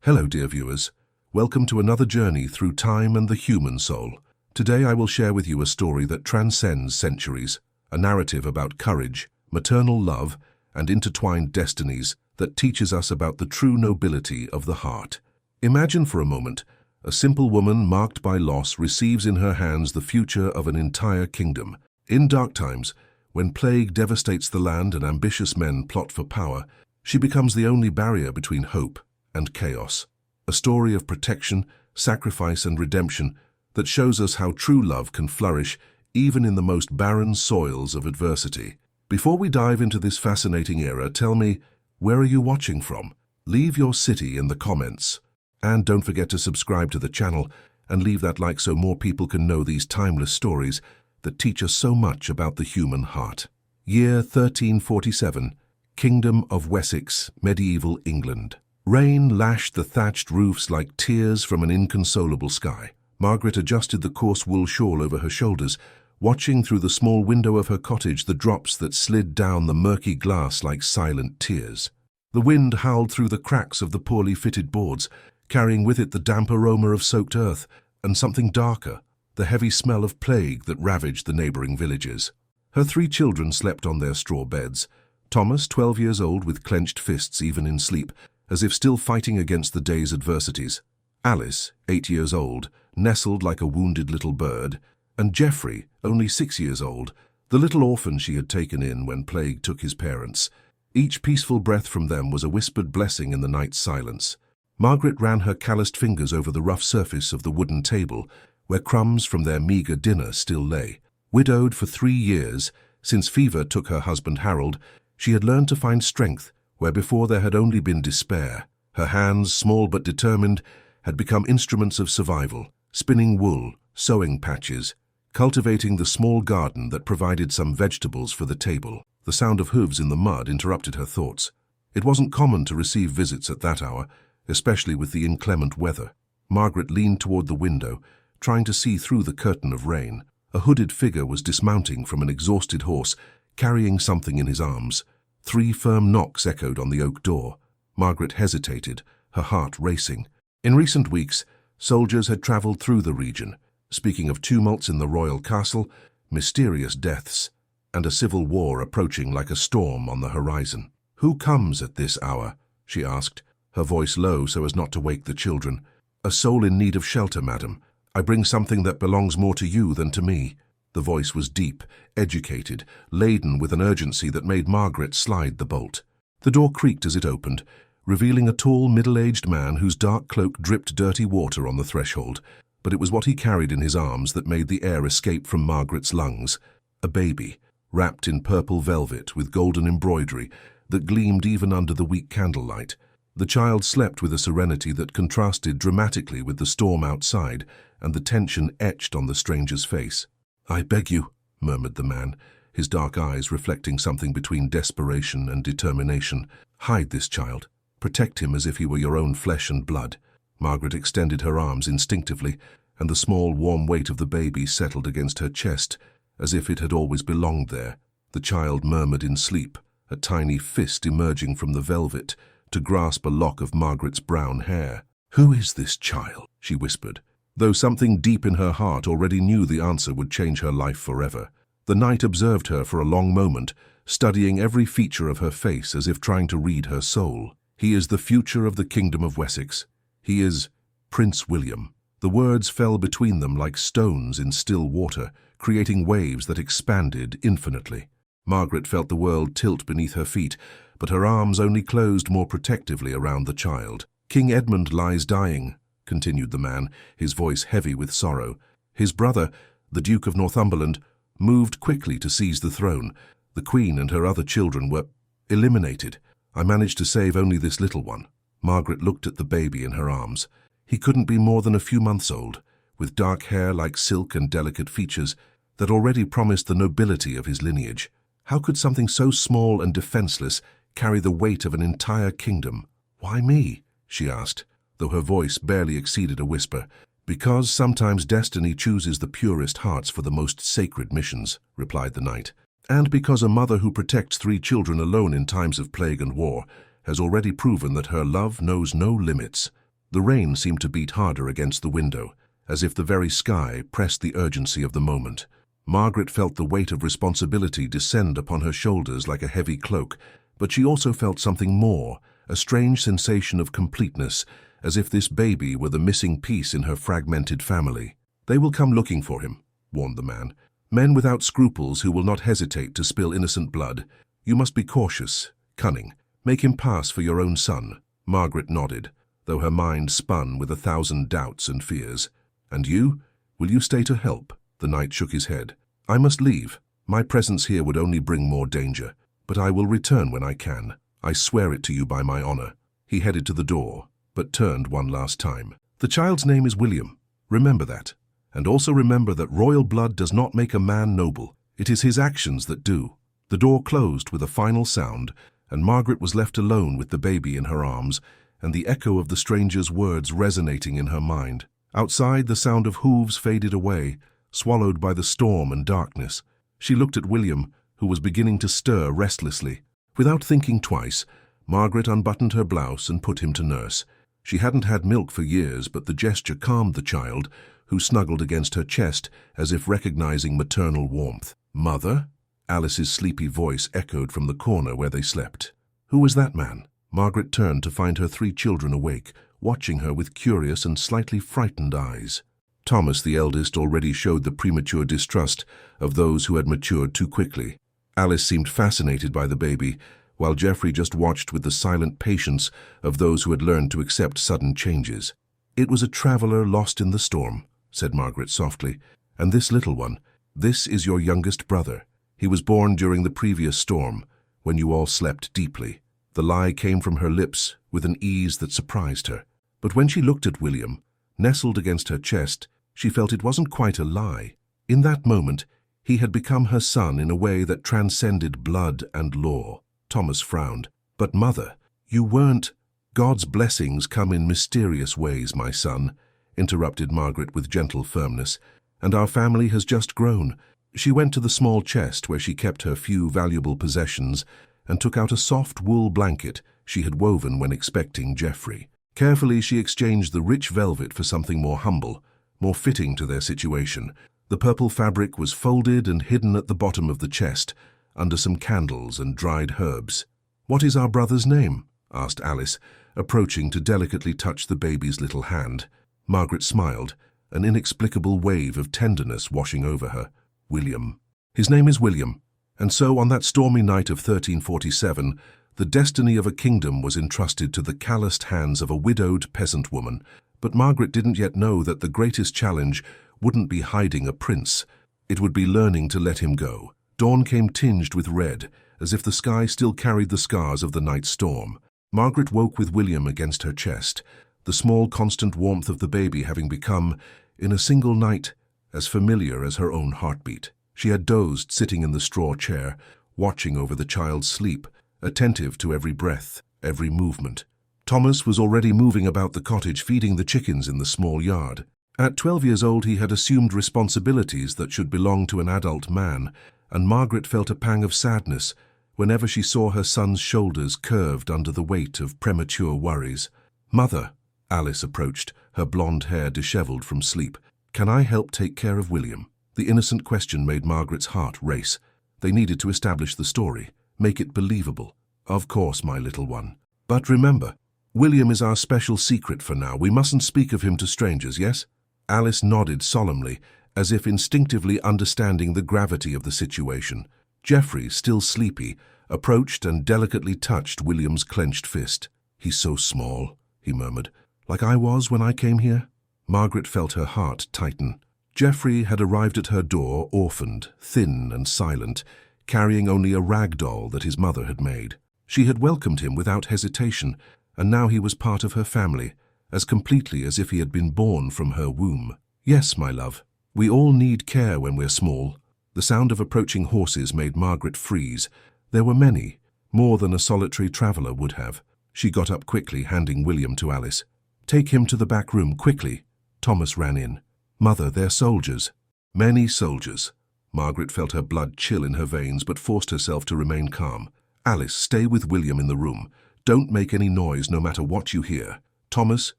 Hello, dear viewers. Welcome to another journey through time and the human soul. Today I will share with you a story that transcends centuries, a narrative about courage, maternal love, and intertwined destinies that teaches us about the true nobility of the heart. Imagine for a moment, a simple woman marked by loss receives in her hands the future of an entire kingdom. In dark times, when plague devastates the land and ambitious men plot for power, she becomes the only barrier between hope and chaos. A story of protection, sacrifice, and redemption that shows us how true love can flourish even in the most barren soils of adversity. Before we dive into this fascinating era, tell me, where are you watching from? Leave your city in the comments. And don't forget to subscribe to the channel and leave that like so more people can know these timeless stories that teach us so much about the human heart. Year 1347, Kingdom of Wessex, medieval England. Rain lashed the thatched roofs like tears from an inconsolable sky. Margaret adjusted the coarse wool shawl over her shoulders, watching through the small window of her cottage the drops that slid down the murky glass like silent tears. The wind howled through the cracks of the poorly fitted boards, carrying with it the damp aroma of soaked earth and something darker, the heavy smell of plague that ravaged the neighboring villages. Her 3 children slept on their straw beds. Thomas, 12 years old, with clenched fists even in sleep, as if still fighting against the day's adversities. Alice, 8 years old, nestled like a wounded little bird, and Geoffrey, only 6 years old, the little orphan she had taken in when plague took his parents. Each peaceful breath from them was a whispered blessing in the night's silence. Margaret ran her calloused fingers over the rough surface of the wooden table, where crumbs from their meagre dinner still lay. Widowed for 3 years, since fever took her husband Harold, she had learned to find strength where before there had only been despair. Her hands, small but determined, had become instruments of survival, spinning wool, sewing patches, cultivating the small garden that provided some vegetables for the table. The sound of hooves in the mud interrupted her thoughts. It wasn't common to receive visits at that hour, especially with the inclement weather. Margaret leaned toward the window, trying to see through the curtain of rain. A hooded figure was dismounting from an exhausted horse, carrying something in his arms. 3 firm knocks echoed on the oak door. Margaret hesitated, her heart racing. In recent weeks, soldiers had traveled through the region, speaking of tumults in the royal castle, mysterious deaths, and a civil war approaching like a storm on the horizon. "Who comes at this hour?" she asked, her voice low so as not to wake the children. "A soul in need of shelter, madam. I bring something that belongs more to you than to me." The voice was deep, educated, laden with an urgency that made Margaret slide the bolt. The door creaked as it opened, revealing a tall, middle-aged man whose dark cloak dripped dirty water on the threshold, but it was what he carried in his arms that made the air escape from Margaret's lungs. A baby, wrapped in purple velvet with golden embroidery that gleamed even under the weak candlelight. The child slept with a serenity that contrasted dramatically with the storm outside and the tension etched on the stranger's face. "I beg you," murmured the man, his dark eyes reflecting something between desperation and determination. "Hide this child. Protect him as if he were your own flesh and blood." Margaret extended her arms instinctively, and the small, warm weight of the baby settled against her chest, as if it had always belonged there. The child murmured in sleep, a tiny fist emerging from the velvet to grasp a lock of Margaret's brown hair. "Who is this child?" she whispered, though something deep in her heart already knew the answer would change her life forever. The knight observed her for a long moment, studying every feature of her face as if trying to read her soul. "He is the future of the Kingdom of Wessex. He is Prince William." The words fell between them like stones in still water, creating waves that expanded infinitely. Margaret felt the world tilt beneath her feet, but her arms only closed more protectively around the child. "King Edmund lies dying," continued the man, his voice heavy with sorrow. "His brother, the Duke of Northumberland, moved quickly to seize the throne. The Queen and her other children were eliminated. I managed to save only this little one." Margaret looked at the baby in her arms. He couldn't be more than a few months old, with dark hair like silk and delicate features that already promised the nobility of his lineage. How could something so small and defenseless carry the weight of an entire kingdom? "Why me?" she asked, though her voice barely exceeded a whisper. "Because sometimes destiny chooses the purest hearts for the most sacred missions," replied the knight. "And because a mother who protects 3 children alone in times of plague and war has already proven that her love knows no limits." The rain seemed to beat harder against the window, as if the very sky pressed the urgency of the moment. Margaret felt the weight of responsibility descend upon her shoulders like a heavy cloak, but she also felt something more, a strange sensation of completeness, as if this baby were the missing piece in her fragmented family. "They will come looking for him," warned the man. "Men without scruples who will not hesitate to spill innocent blood. You must be cautious, cunning. Make him pass for your own son." Margaret nodded, though her mind spun with 1,000 doubts and fears. "And you? Will you stay to help?" The knight shook his head. "I must leave. My presence here would only bring more danger, but I will return when I can. I swear it to you by my honor." He headed to the door, but turned one last time. "The child's name is William. Remember that. And also remember that royal blood does not make a man noble. It is his actions that do." The door closed with a final sound, and Margaret was left alone with the baby in her arms, and the echo of the stranger's words resonating in her mind. Outside, the sound of hooves faded away, swallowed by the storm and darkness. She looked at William, who was beginning to stir restlessly. Without thinking twice, Margaret unbuttoned her blouse and put him to nurse. She hadn't had milk for years, but the gesture calmed the child, who snuggled against her chest as if recognizing maternal warmth. "Mother?" Alice's sleepy voice echoed from the corner where they slept. "Who was that man?" Margaret turned to find her 3 children awake, watching her with curious and slightly frightened eyes. Thomas, the eldest, already showed the premature distrust of those who had matured too quickly. Alice seemed fascinated by the baby, while Geoffrey just watched with the silent patience of those who had learned to accept sudden changes. "It was a traveler lost in the storm," said Margaret softly. "And this little one, this is your youngest brother. He was born during the previous storm, when you all slept deeply." The lie came from her lips with an ease that surprised her. But when she looked at William, nestled against her chest, she felt it wasn't quite a lie. In that moment, he had become her son in a way that transcended blood and law. Thomas frowned. "But mother, you weren't—" "God's blessings come in mysterious ways, my son," interrupted Margaret with gentle firmness, "and our family has just grown." She went to the small chest where she kept her few valuable possessions and took out a soft wool blanket she had woven when expecting Geoffrey. Carefully, she exchanged the rich velvet for something more humble, more fitting to their situation. The purple fabric was folded and hidden at the bottom of the chest, under some candles and dried herbs. "What is our brother's name?" asked Alice, approaching to delicately touch the baby's little hand. Margaret smiled, an inexplicable wave of tenderness washing over her. "William. His name is William." And so, on that stormy night of 1347, the destiny of a kingdom was entrusted to the calloused hands of a widowed peasant woman. But Margaret didn't yet know that the greatest challenge wouldn't be hiding a prince. It would be learning to let him go. Dawn came tinged with red, as if the sky still carried the scars of the night's storm. Margaret woke with William against her chest, the small constant warmth of the baby having become, in a single night, as familiar as her own heartbeat. She had dozed sitting in the straw chair, watching over the child's sleep, attentive to every breath, every movement. Thomas was already moving about the cottage, feeding the chickens in the small yard. At 12 years old, he had assumed responsibilities that should belong to an adult man, and Margaret felt a pang of sadness whenever she saw her son's shoulders curved under the weight of premature worries. "Mother," Alice approached, her blonde hair disheveled from sleep, "can I help take care of William?" The innocent question made Margaret's heart race. They needed to establish the story, make it believable. "Of course, my little one. But remember, William is our special secret for now. We mustn't speak of him to strangers, yes?" Alice nodded solemnly, as if instinctively understanding the gravity of the situation. Geoffrey, still sleepy, approached and delicately touched William's clenched fist. "He's so small," he murmured. "Like I was when I came here?" Margaret felt her heart tighten. Geoffrey had arrived at her door, orphaned, thin and silent, carrying only a rag doll that his mother had made. She had welcomed him without hesitation, and now he was part of her family, as completely as if he had been born from her womb. "Yes, my love. We all need care when we're small." The sound of approaching horses made Margaret freeze. There were many, more than a solitary traveller would have. She got up quickly, handing William to Alice. "Take him to the back room, quickly." Thomas ran in. "Mother, they're soldiers." "Many soldiers." Margaret felt her blood chill in her veins, but forced herself to remain calm. "Alice, stay with William in the room. Don't make any noise no matter what you hear." Thomas,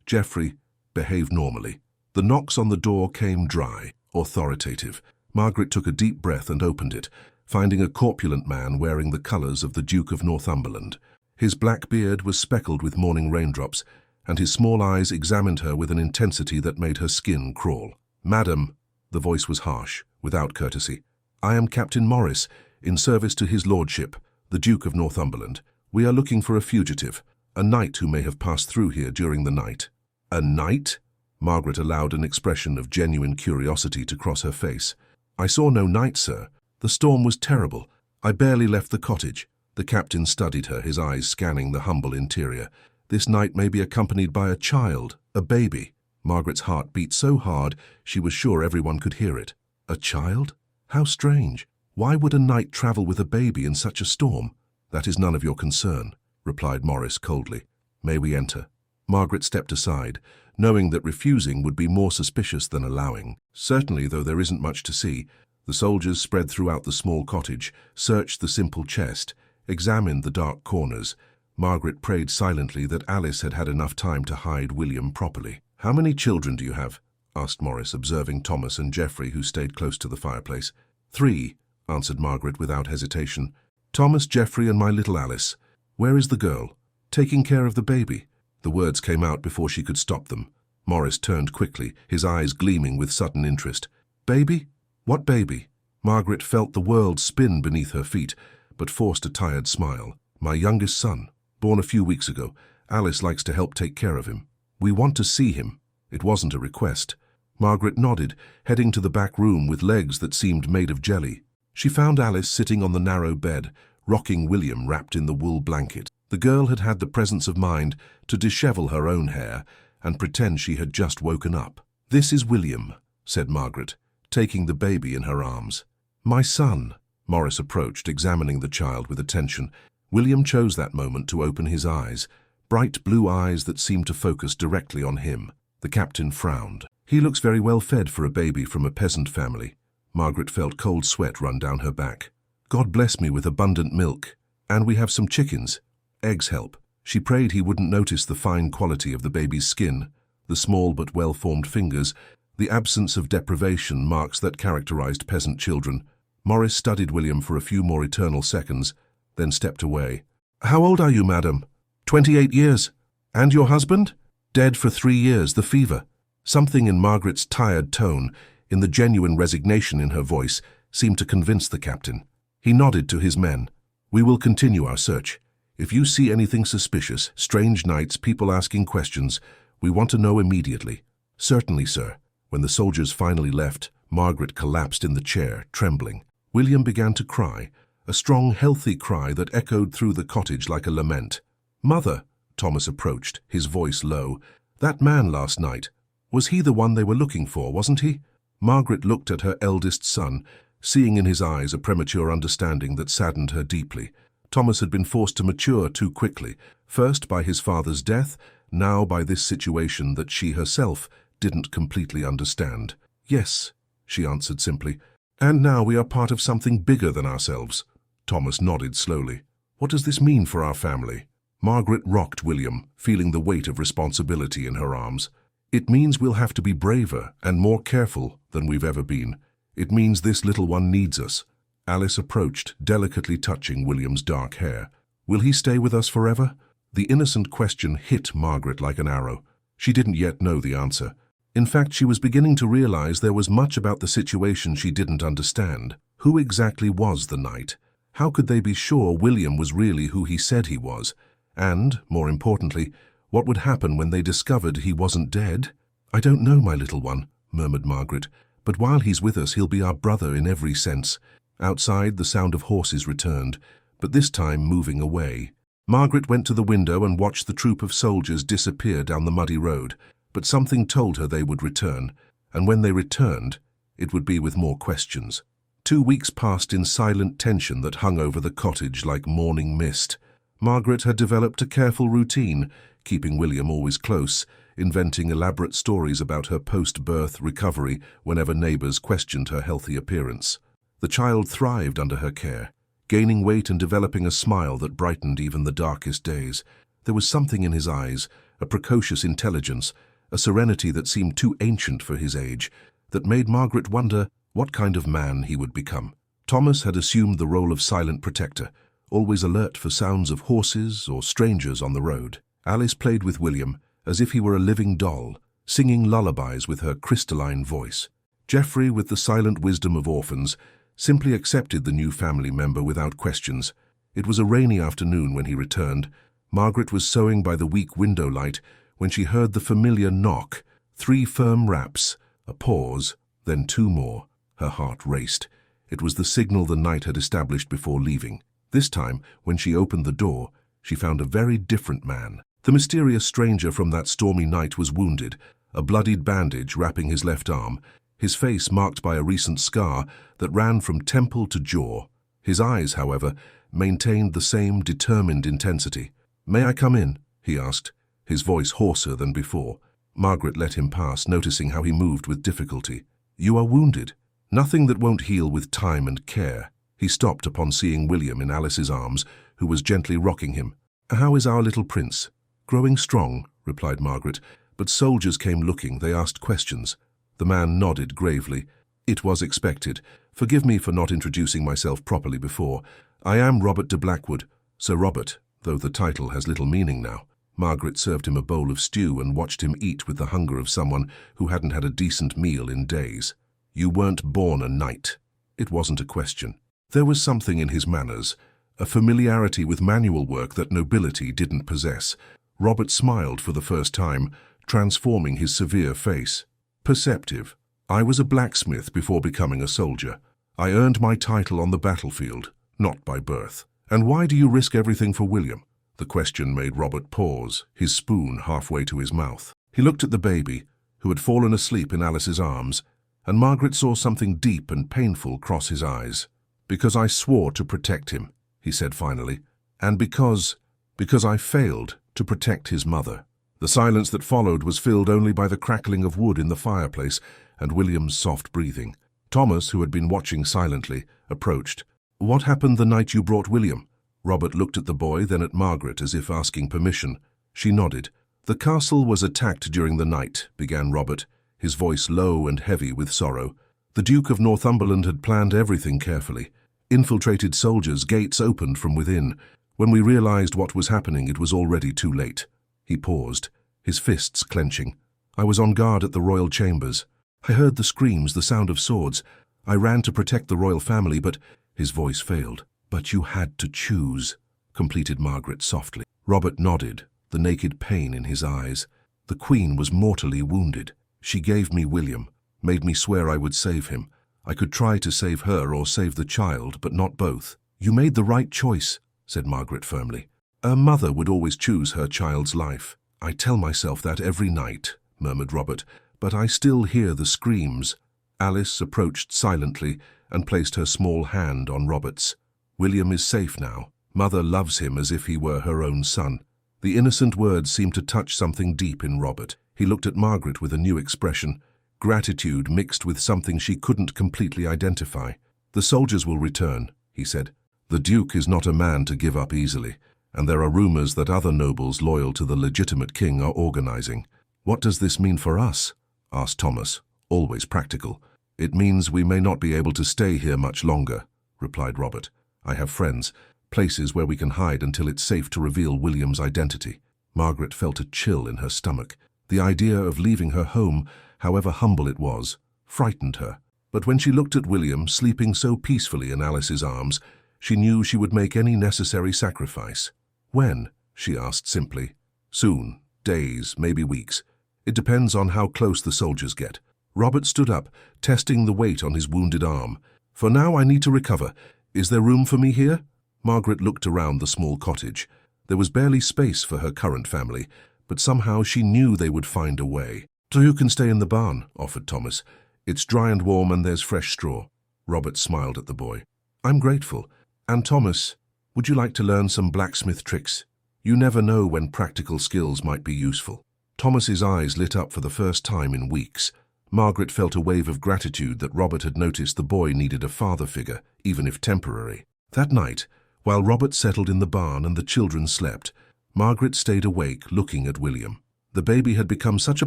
Geoffrey, behave normally. The knocks on the door came dry, authoritative. Margaret took a deep breath and opened it, finding a corpulent man wearing the colours of the Duke of Northumberland. His black beard was speckled with morning raindrops, and his small eyes examined her with an intensity that made her skin crawl. "Madam," the voice was harsh, without courtesy, "I am Captain Morris, in service to his lordship, the Duke of Northumberland. We are looking for a fugitive, a knight who may have passed through here during the night." "A knight?" Margaret allowed an expression of genuine curiosity to cross her face. "I saw no knight, sir. The storm was terrible. I barely left the cottage." The captain studied her, his eyes scanning the humble interior. "This knight may be accompanied by a child, a baby." Margaret's heart beat so hard she was sure everyone could hear it. "A child? How strange. Why would a knight travel with a baby in such a storm?" "That is none of your concern," replied Morris coldly. "May we enter?" Margaret stepped aside, knowing that refusing would be more suspicious than allowing. Certainly, though there isn't much to see. The soldiers spread throughout the small cottage, searched the simple chest, examined the dark corners. Margaret prayed silently that Alice had had enough time to hide William properly. "How many children do you have?" asked Morris, observing Thomas and Geoffrey, who stayed close to the fireplace. "3, answered Margaret without hesitation. "Thomas, Geoffrey, and my little Alice. Where is the girl?" "Taking care of the baby." The words came out before she could stop them. Morris turned quickly, his eyes gleaming with sudden interest. "Baby? What baby?" Margaret felt the world spin beneath her feet, but forced a tired smile. "My youngest son, born a few weeks ago. Alice likes to help take care of him. We want to see him." It wasn't a request. Margaret nodded, heading to the back room with legs that seemed made of jelly. She found Alice sitting on the narrow bed, rocking William wrapped in the wool blanket. The girl had had the presence of mind to dishevel her own hair and pretend she had just woken up. "This is William," said Margaret, taking the baby in her arms. "My son." Morris approached, examining the child with attention. William chose that moment to open his eyes, bright blue eyes that seemed to focus directly on him. The captain frowned. "He looks very well fed for a baby from a peasant family." Margaret felt cold sweat run down her back. "God bless me with abundant milk. And we have some chickens. Eggs help." She prayed he wouldn't notice the fine quality of the baby's skin, the small but well-formed fingers, the absence of deprivation marks that characterized peasant children. Morris studied William for a few more eternal seconds, then stepped away. "How old are you, madam?" 28 years. "And your husband?" "Dead for 3 years, the fever." Something in Margaret's tired tone, in the genuine resignation in her voice, seemed to convince the captain. He nodded to his men. "We will continue our search. If you see anything suspicious, strange nights, people asking questions, we want to know immediately." "Certainly, sir." When the soldiers finally left, Margaret collapsed in the chair, trembling. William began to cry, a strong, healthy cry that echoed through the cottage like a lament. "Mother," Thomas approached, his voice low, "that man last night, was he the one they were looking for, wasn't he?" Margaret looked at her eldest son, seeing in his eyes a premature understanding that saddened her deeply. Thomas had been forced to mature too quickly, first by his father's death, now by this situation that she herself didn't completely understand. "Yes," she answered simply. "And now we are part of something bigger than ourselves." Thomas nodded slowly. "What does this mean for our family?" Margaret rocked William, feeling the weight of responsibility in her arms. "It means we'll have to be braver and more careful than we've ever been. It means this little one needs us." Alice approached, delicately touching William's dark hair. "Will he stay with us forever?" The innocent question hit Margaret like an arrow. She didn't yet know the answer. In fact, she was beginning to realize there was much about the situation she didn't understand. Who exactly was the knight? How could they be sure William was really who he said he was? And, more importantly, what would happen when they discovered he wasn't dead? "I don't know, my little one," murmured Margaret, "but while he's with us, he'll be our brother in every sense." Outside, the sound of horses returned, but this time moving away. Margaret went to the window and watched the troop of soldiers disappear down the muddy road, but something told her they would return, and when they returned, it would be with more questions. 2 weeks passed in silent tension that hung over the cottage like morning mist. Margaret had developed a careful routine, keeping William always close, inventing elaborate stories about her post-birth recovery whenever neighbors questioned her healthy appearance. The child thrived under her care, gaining weight and developing a smile that brightened even the darkest days. There was something in his eyes, a precocious intelligence, a serenity that seemed too ancient for his age, that made Margaret wonder what kind of man he would become. Thomas had assumed the role of silent protector, always alert for sounds of horses or strangers on the road. Alice played with William as if he were a living doll, singing lullabies with her crystalline voice. Geoffrey, with the silent wisdom of orphans, simply accepted the new family member without questions. It was a rainy afternoon when he returned. Margaret was sewing by the weak window light when she heard the familiar knock, 3 firm raps, a pause, then 2 more. Her heart raced. It was the signal the night had established before leaving. This time, when she opened the door, she found a very different man. The mysterious stranger from that stormy night was wounded, a bloodied bandage wrapping his left arm, his face marked by a recent scar that ran from temple to jaw. His eyes, however, maintained the same determined intensity. "May I come in?" he asked, his voice hoarser than before. Margaret let him pass, noticing how he moved with difficulty. "You are wounded." "Nothing that won't heal with time and care." He stopped upon seeing William in Alice's arms, who was gently rocking him. "How is our little prince?" "Growing strong," replied Margaret, but soldiers came looking. They asked questions. The man nodded gravely. "It was expected. Forgive me for not introducing myself properly before. I am Robert de Blackwood, Sir Robert, though the title has little meaning now." Margaret served him a bowl of stew and watched him eat with the hunger of someone who hadn't had a decent meal in days. "You weren't born a knight." It wasn't a question. There was something in his manners, a familiarity with manual work that nobility didn't possess. Robert smiled for the first time, transforming his severe face. "Perceptive. I was a blacksmith before becoming a soldier. I earned my title on the battlefield, not by birth." "And why do you risk everything for William?" The question made Robert pause, his spoon halfway to his mouth. He looked at the baby, who had fallen asleep in Alice's arms, and Margaret saw something deep and painful cross his eyes. "Because I swore to protect him," he said finally, "and because I failed to protect his mother." The silence that followed was filled only by the crackling of wood in the fireplace and William's soft breathing. Thomas, who had been watching silently, approached. "What happened the night you brought William?" Robert looked at the boy, then at Margaret, as if asking permission. She nodded. "The castle was attacked during the night," began Robert, his voice low and heavy with sorrow. "The Duke of Northumberland had planned everything carefully. Infiltrated soldiers, gates opened from within. When we realized what was happening, it was already too late." He paused, his fists clenching. "I was on guard at the royal chambers. I heard the screams, the sound of swords. I ran to protect the royal family, but—" His voice failed. "But you had to choose," completed Margaret softly. Robert nodded, the naked pain in his eyes. "The Queen was mortally wounded. She gave me William, made me swear I would save him. I could try to save her or save the child, but not both." "You made the right choice," said Margaret firmly. "A mother would always choose her child's life." "I tell myself that every night," murmured Robert, "but I still hear the screams." Alice approached silently and placed her small hand on Robert's. "William is safe now. Mother loves him as if he were her own son." The innocent words seemed to touch something deep in Robert. He looked at Margaret with a new expression, gratitude mixed with something she couldn't completely identify. "The soldiers will return," he said. "The Duke is not a man to give up easily, and there are rumors that other nobles loyal to the legitimate king are organizing." "What does this mean for us?" asked Thomas, always practical. "It means we may not be able to stay here much longer," replied Robert. "I have friends, places where we can hide until it's safe to reveal William's identity." Margaret felt a chill in her stomach. The idea of leaving her home, however humble it was, frightened her. But when she looked at William sleeping so peacefully in Alice's arms, she knew she would make any necessary sacrifice. "When?" she asked simply. "Soon. Days, maybe weeks. It depends on how close the soldiers get." Robert stood up, testing the weight on his wounded arm. "For now I need to recover. Is there room for me here?" Margaret looked around the small cottage. There was barely space for her current family, but somehow she knew they would find a way. "So you can stay in the barn," offered Thomas. "It's dry and warm and there's fresh straw." Robert smiled at the boy. "I'm grateful. And Thomas, would you like to learn some blacksmith tricks? You never know when practical skills might be useful." Thomas's eyes lit up for the first time in weeks. Margaret felt a wave of gratitude that Robert had noticed the boy needed a father figure, even if temporary. That night, while Robert settled in the barn and the children slept, Margaret stayed awake looking at William. The baby had become such a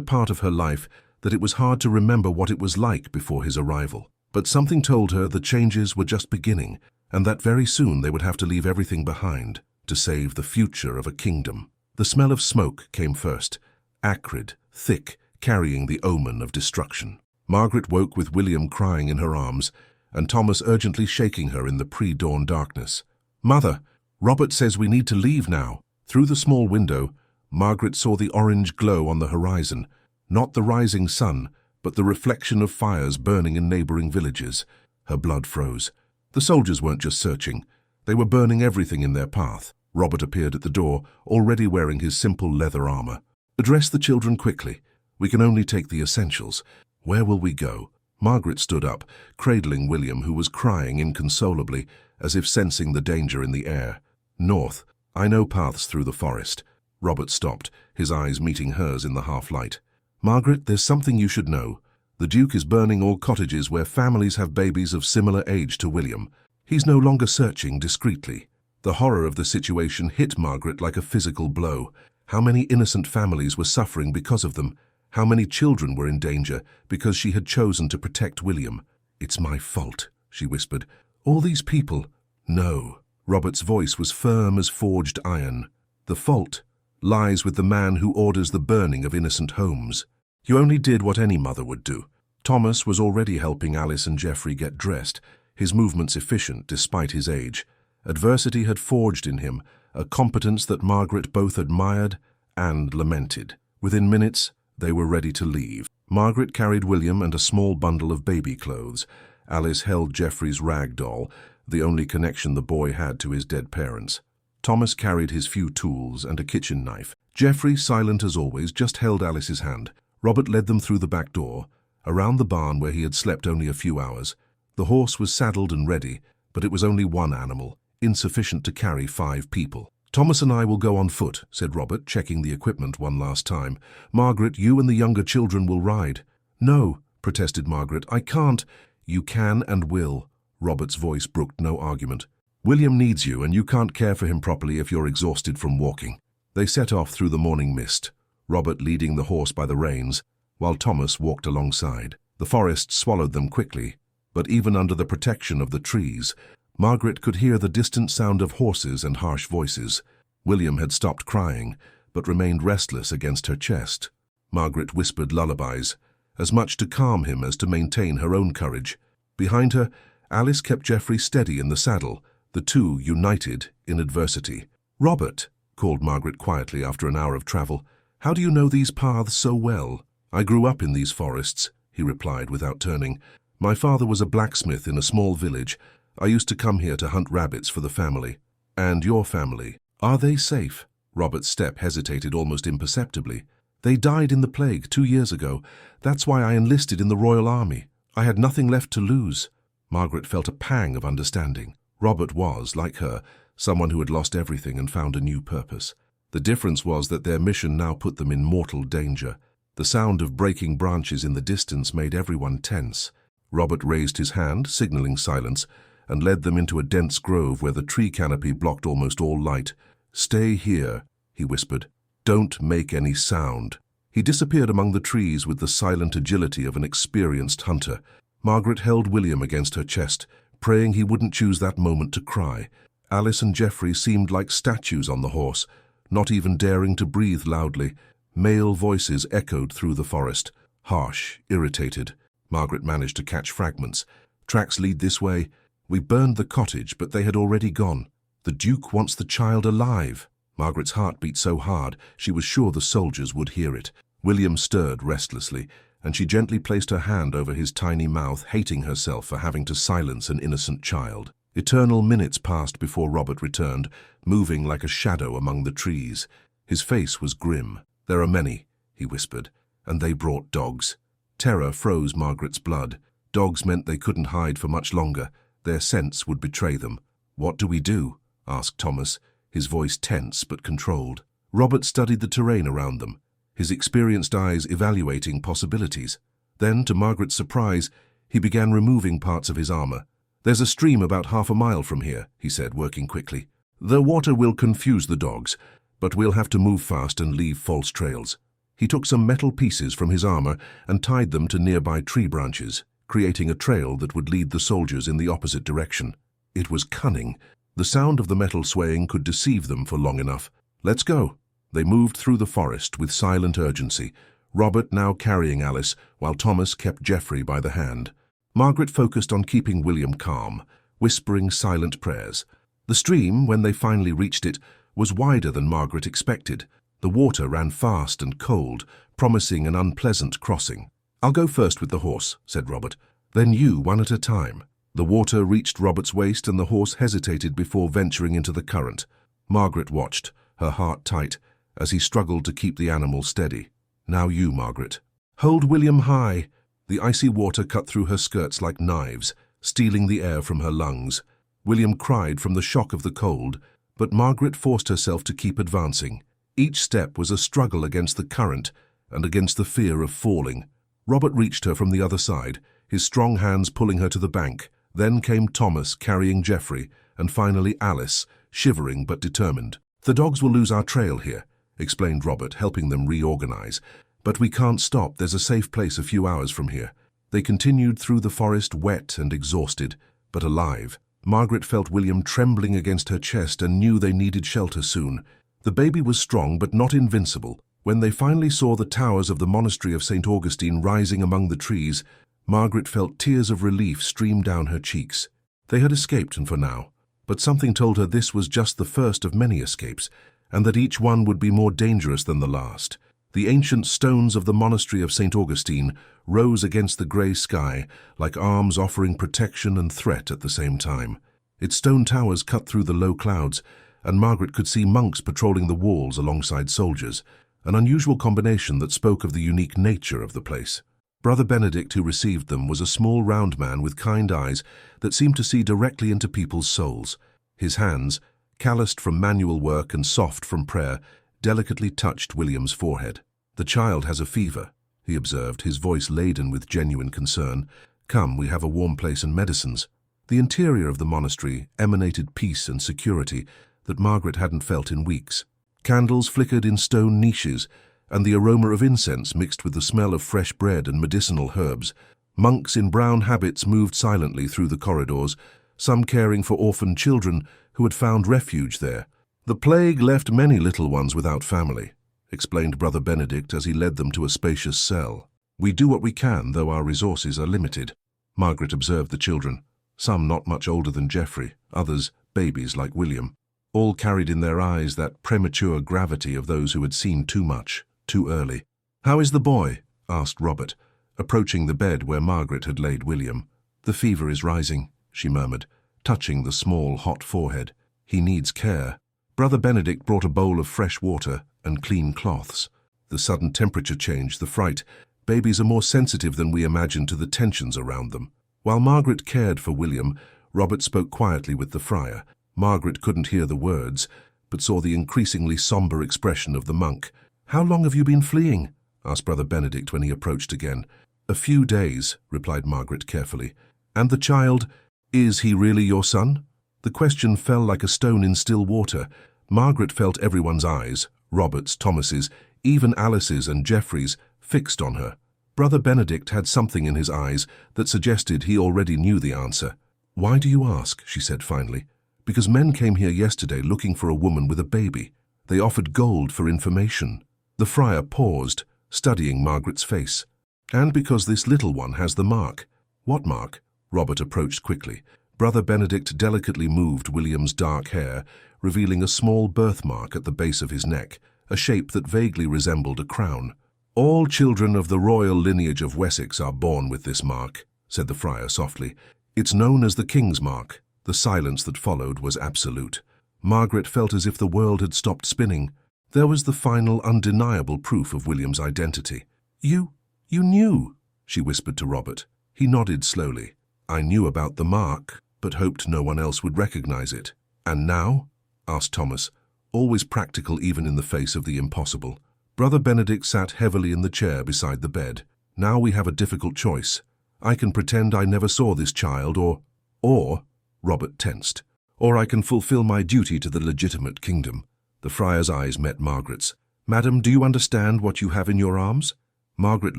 part of her life that it was hard to remember what it was like before his arrival. But something told her the changes were just beginning, and that very soon they would have to leave everything behind to save the future of a kingdom. The smell of smoke came first, acrid, thick, carrying the omen of destruction. Margaret woke with William crying in her arms, and Thomas urgently shaking her in the pre-dawn darkness. "Mother, Robert says we need to leave now." Through the small window, Margaret saw the orange glow on the horizon, not the rising sun, but the reflection of fires burning in neighboring villages. Her blood froze. The soldiers weren't just searching. They were burning everything in their path. Robert appeared at the door, already wearing his simple leather armor. "Address the children quickly. We can only take the essentials. Where will we go?" Margaret stood up, cradling William, who was crying inconsolably, as if sensing the danger in the air. "North. I know paths through the forest." Robert stopped, his eyes meeting hers in the half-light. "Margaret, there's something you should know. The Duke is burning all cottages where families have babies of similar age to William. He's no longer searching discreetly." The horror of the situation hit Margaret like a physical blow. How many innocent families were suffering because of them? How many children were in danger because she had chosen to protect William? "It's my fault," she whispered. "All these people—" "No." Robert's voice was firm as forged iron. "The fault lies with the man who orders the burning of innocent homes. You only did what any mother would do." Thomas was already helping Alice and Geoffrey get dressed, his movements efficient despite his age. Adversity had forged in him a competence that Margaret both admired and lamented. Within minutes, they were ready to leave. Margaret carried William and a small bundle of baby clothes. Alice held Geoffrey's rag doll, the only connection the boy had to his dead parents. Thomas carried his few tools and a kitchen knife. Geoffrey, silent as always, just held Alice's hand. Robert led them through the back door, around the barn where he had slept only a few hours. The horse was saddled and ready, but it was only one animal, insufficient to carry 5 people. "Thomas and I will go on foot," said Robert, checking the equipment one last time. "Margaret, you and the younger children will ride." "No," protested Margaret, "I can't." "You can and will." Robert's voice brooked no argument. "William needs you, and you can't care for him properly if you're exhausted from walking." They set off through the morning mist, Robert leading the horse by the reins, while Thomas walked alongside. The forest swallowed them quickly, but even under the protection of the trees, Margaret could hear the distant sound of horses and harsh voices. William had stopped crying, but remained restless against her chest. Margaret whispered lullabies, as much to calm him as to maintain her own courage. Behind her, Alice kept Geoffrey steady in the saddle, the two united in adversity. "Robert," called Margaret quietly after an hour of travel, "how do you know these paths so well?" "I grew up in these forests," he replied without turning. "My father was a blacksmith in a small village. I used to come here to hunt rabbits for the family." "And your family? Are they safe?" Robert's step hesitated almost imperceptibly. "They died in the plague 2 years ago. That's why I enlisted in the Royal Army. I had nothing left to lose." Margaret felt a pang of understanding. Robert was, like her, someone who had lost everything and found a new purpose. The difference was that their mission now put them in mortal danger. The sound of breaking branches in the distance made everyone tense. Robert raised his hand, signaling silence, and led them into a dense grove where the tree canopy blocked almost all light. "Stay here," he whispered. "Don't make any sound." He disappeared among the trees with the silent agility of an experienced hunter. Margaret held William against her chest, praying he wouldn't choose that moment to cry. Alice and Geoffrey seemed like statues on the horse, not even daring to breathe loudly. Male voices echoed through the forest, harsh, irritated. Margaret managed to catch fragments. "Tracks lead this way. We burned the cottage, but they had already gone. The Duke wants the child alive." Margaret's heart beat so hard she was sure the soldiers would hear it. William stirred restlessly, and she gently placed her hand over his tiny mouth, hating herself for having to silence an innocent child. Eternal minutes passed before Robert returned, moving like a shadow among the trees. His face was grim. "There are many," he whispered, "and they brought dogs." Terror froze Margaret's blood. Dogs meant they couldn't hide for much longer. Their scents would betray them. "What do we do?" asked Thomas, his voice tense but controlled. Robert studied the terrain around them, his experienced eyes evaluating possibilities. Then, to Margaret's surprise, he began removing parts of his armor. "There's a stream about half a mile from here," he said, working quickly. "The water will confuse the dogs, but we'll have to move fast and leave false trails." He took some metal pieces from his armor and tied them to nearby tree branches, creating a trail that would lead the soldiers in the opposite direction. It was cunning. The sound of the metal swaying could deceive them for long enough. "Let's go." They moved through the forest with silent urgency, Robert now carrying Alice, while Thomas kept Geoffrey by the hand. Margaret focused on keeping William calm, whispering silent prayers. The stream, when they finally reached it, was wider than Margaret expected. The water ran fast and cold, promising an unpleasant crossing. "I'll go first with the horse," said Robert. "Then you, one at a time." The water reached Robert's waist and the horse hesitated before venturing into the current. Margaret watched, her heart tight, as he struggled to keep the animal steady. "Now you, Margaret." "Hold William high." The icy water cut through her skirts like knives, stealing the air from her lungs. William cried from the shock of the cold, but Margaret forced herself to keep advancing. Each step was a struggle against the current and against the fear of falling. Robert reached her from the other side, his strong hands pulling her to the bank. Then came Thomas carrying Geoffrey, and finally Alice, shivering but determined. "The dogs will lose our trail here," explained Robert, helping them reorganize. "But we can't stop. There's a safe place a few hours from here." They continued through the forest, wet and exhausted, but alive. Margaret felt William trembling against her chest and knew they needed shelter soon. The baby was strong but not invincible. When they finally saw the towers of the monastery of St. Augustine rising among the trees, Margaret felt tears of relief stream down her cheeks. They had escaped, and for now. But something told her this was just the first of many escapes, and that each one would be more dangerous than the last. The ancient stones of the monastery of St. Augustine rose against the grey sky, like arms offering protection and threat at the same time. Its stone towers cut through the low clouds, and Margaret could see monks patrolling the walls alongside soldiers, an unusual combination that spoke of the unique nature of the place. Brother Benedict, who received them, was a small round man with kind eyes that seemed to see directly into people's souls. His hands, calloused from manual work and soft from prayer, delicately touched William's forehead. "The child has a fever," he observed, his voice laden with genuine concern. "Come, we have a warm place and medicines." The interior of the monastery emanated peace and security that Margaret hadn't felt in weeks. Candles flickered in stone niches, and the aroma of incense mixed with the smell of fresh bread and medicinal herbs. Monks in brown habits moved silently through the corridors, some caring for orphaned children who had found refuge there. "The plague left many little ones without family," explained Brother Benedict as he led them to a spacious cell. "We do what we can, though our resources are limited." Margaret observed the children, some not much older than Geoffrey, others babies like William. All carried in their eyes that premature gravity of those who had seen too much, too early. "How is the boy?" asked Robert, approaching the bed where Margaret had laid William. "The fever is rising," she murmured, touching the small, hot forehead. "He needs care." Brother Benedict brought a bowl of fresh water and clean cloths. The sudden temperature change, the fright. Babies are more sensitive than we imagine to the tensions around them. While Margaret cared for William, Robert spoke quietly with the friar. Margaret couldn't hear the words, but saw the increasingly somber expression of the monk. "How long have you been fleeing?" asked Brother Benedict when he approached again. "A few days," replied Margaret carefully. "And the child, is he really your son?" The question fell like a stone in still water. Margaret felt everyone's eyes, Robert's, Thomas's, even Alice's and Geoffrey's, fixed on her. Brother Benedict had something in his eyes that suggested he already knew the answer. "Why do you ask?" she said finally. "Because men came here yesterday looking for a woman with a baby. They offered gold for information." The friar paused, studying Margaret's face. "And because this little one has the mark." "What mark?" Robert approached quickly. Brother Benedict delicately moved William's dark hair, revealing a small birthmark at the base of his neck, a shape that vaguely resembled a crown. "All children of the royal lineage of Wessex are born with this mark," said the friar softly. "It's known as the King's Mark." The silence that followed was absolute. Margaret felt as if the world had stopped spinning. There was the final, undeniable proof of William's identity. You knew," she whispered to Robert. He nodded slowly. "I knew about the mark, but hoped no one else would recognize it." "And now?" asked Thomas, always practical even in the face of the impossible. Brother Benedict sat heavily in the chair beside the bed. "Now we have a difficult choice. I can pretend I never saw this child, or, Robert tensed, "or I can fulfill my duty to the legitimate kingdom." The friar's eyes met Margaret's. "Madam, do you understand what you have in your arms?" Margaret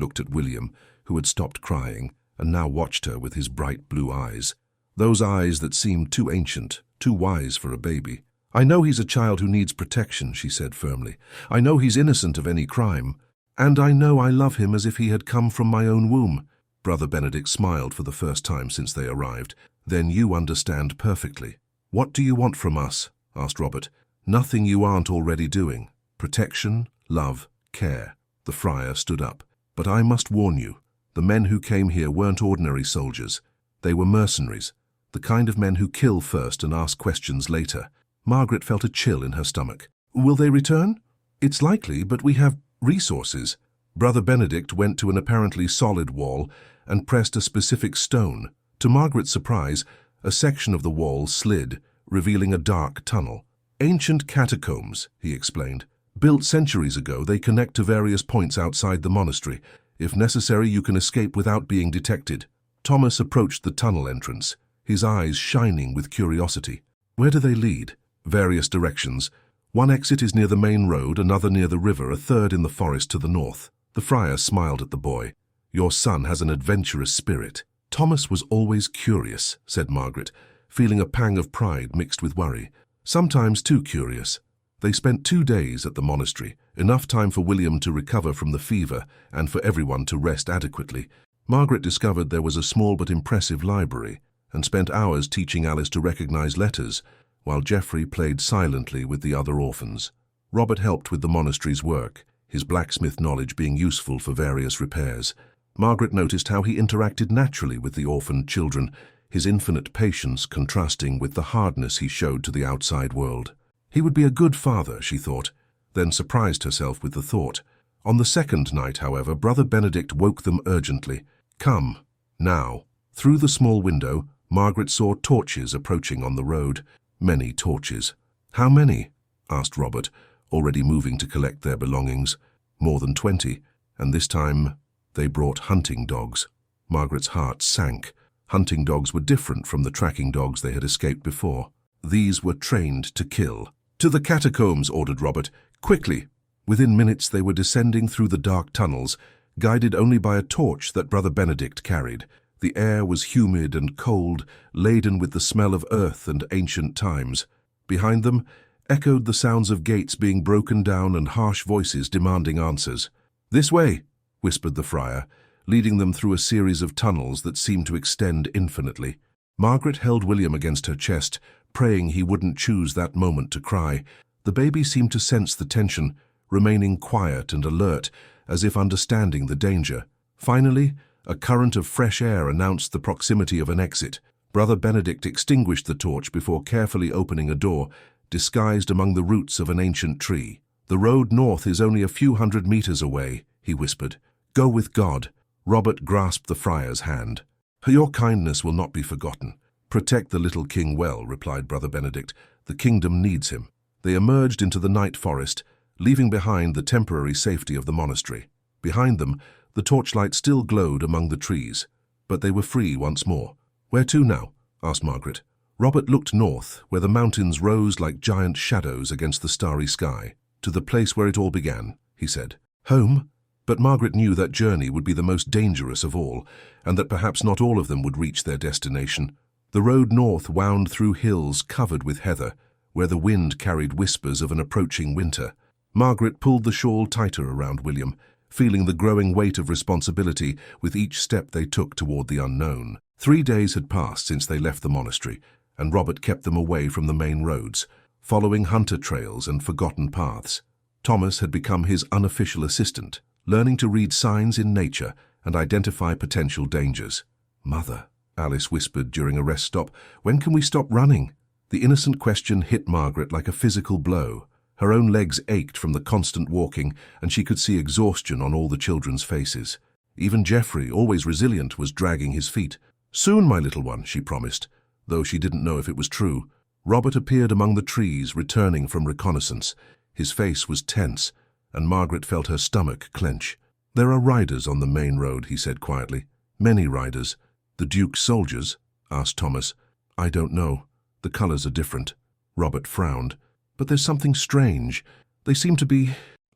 looked at William, who had stopped crying, and now watched her with his bright blue eyes. Those eyes that seemed too ancient, too wise for a baby. "I know he's a child who needs protection," she said firmly. "I know he's innocent of any crime. And I know I love him as if he had come from my own womb." Brother Benedict smiled for the first time since they arrived. "Then you understand perfectly." "What do you want from us?" asked Robert. "Nothing you aren't already doing. Protection, love, care." The friar stood up. "But I must warn you, the men who came here weren't ordinary soldiers. They were mercenaries, the kind of men who kill first and ask questions later." Margaret felt a chill in her stomach. "Will they return?" "It's likely, but we have resources." Brother Benedict went to an apparently solid wall and pressed a specific stone. To Margaret's surprise, a section of the wall slid, revealing a dark tunnel. "Ancient catacombs," he explained. "Built centuries ago, they connect to various points outside the monastery. If necessary, you can escape without being detected." Thomas approached the tunnel entrance, his eyes shining with curiosity. "Where do they lead?" "Various directions. One exit is near the main road, another near the river, a third in the forest to the north." The friar smiled at the boy. "Your son has an adventurous spirit." "Thomas was always curious," said Margaret, feeling a pang of pride mixed with worry. "Sometimes too curious." They spent 2 days at the monastery, enough time for William to recover from the fever and for everyone to rest adequately. Margaret discovered there was a small but impressive library and spent hours teaching Alice to recognize letters, while Geoffrey played silently with the other orphans. Robert helped with the monastery's work, his blacksmith knowledge being useful for various repairs. Margaret noticed how he interacted naturally with the orphaned children, his infinite patience contrasting with the hardness he showed to the outside world. He would be a good father, she thought, then surprised herself with the thought. On the second night, however, Brother Benedict woke them urgently. "Come, now." Through the small window, Margaret saw torches approaching on the road. Many torches. "How many?" asked Robert, already moving to collect their belongings. "More than 20, and this time they brought hunting dogs." Margaret's heart sank. Hunting dogs were different from the tracking dogs they had escaped before. These were trained to kill. "To the catacombs," ordered Robert. "Quickly!" Within minutes they were descending through the dark tunnels, guided only by a torch that Brother Benedict carried. The air was humid and cold, laden with the smell of earth and ancient times. Behind them echoed the sounds of gates being broken down and harsh voices demanding answers. "This way," whispered the friar, leading them through a series of tunnels that seemed to extend infinitely. Margaret held William against her chest, praying he wouldn't choose that moment to cry. The baby seemed to sense the tension, remaining quiet and alert, as if understanding the danger. Finally, a current of fresh air announced the proximity of an exit. Brother Benedict extinguished the torch before carefully opening a door, disguised among the roots of an ancient tree. "The road north is only a few hundred meters away," he whispered. "Go with God." Robert grasped the friar's hand. "Your kindness will not be forgotten." "Protect the little king well," replied Brother Benedict. "The kingdom needs him." They emerged into the night forest, leaving behind the temporary safety of the monastery. Behind them, the torchlight still glowed among the trees, but they were free once more. "Where to now?" asked Margaret. Robert looked north, where the mountains rose like giant shadows against the starry sky. "To the place where it all began," he said. "Home?" But Margaret knew that journey would be the most dangerous of all, and that perhaps not all of them would reach their destination. The road north wound through hills covered with heather, where the wind carried whispers of an approaching winter. Margaret pulled the shawl tighter around William, feeling the growing weight of responsibility with each step they took toward the unknown. 3 days had passed since they left the monastery, and Robert kept them away from the main roads, following hunter trails and forgotten paths. Thomas had become his unofficial assistant, learning to read signs in nature and identify potential dangers. "Mother," Alice whispered during a rest stop, "when can we stop running?" The innocent question hit Margaret like a physical blow. Her own legs ached from the constant walking, and she could see exhaustion on all the children's faces. Even Geoffrey, always resilient, was dragging his feet. "Soon, my little one," she promised, though she didn't know if it was true. Robert appeared among the trees, returning from reconnaissance. His face was tense, and Margaret felt her stomach clench. "There are riders on the main road," he said quietly. "Many riders." "The Duke's soldiers?" asked Thomas. "I don't know. The colors are different." Robert frowned. "But there's something strange. They seem to be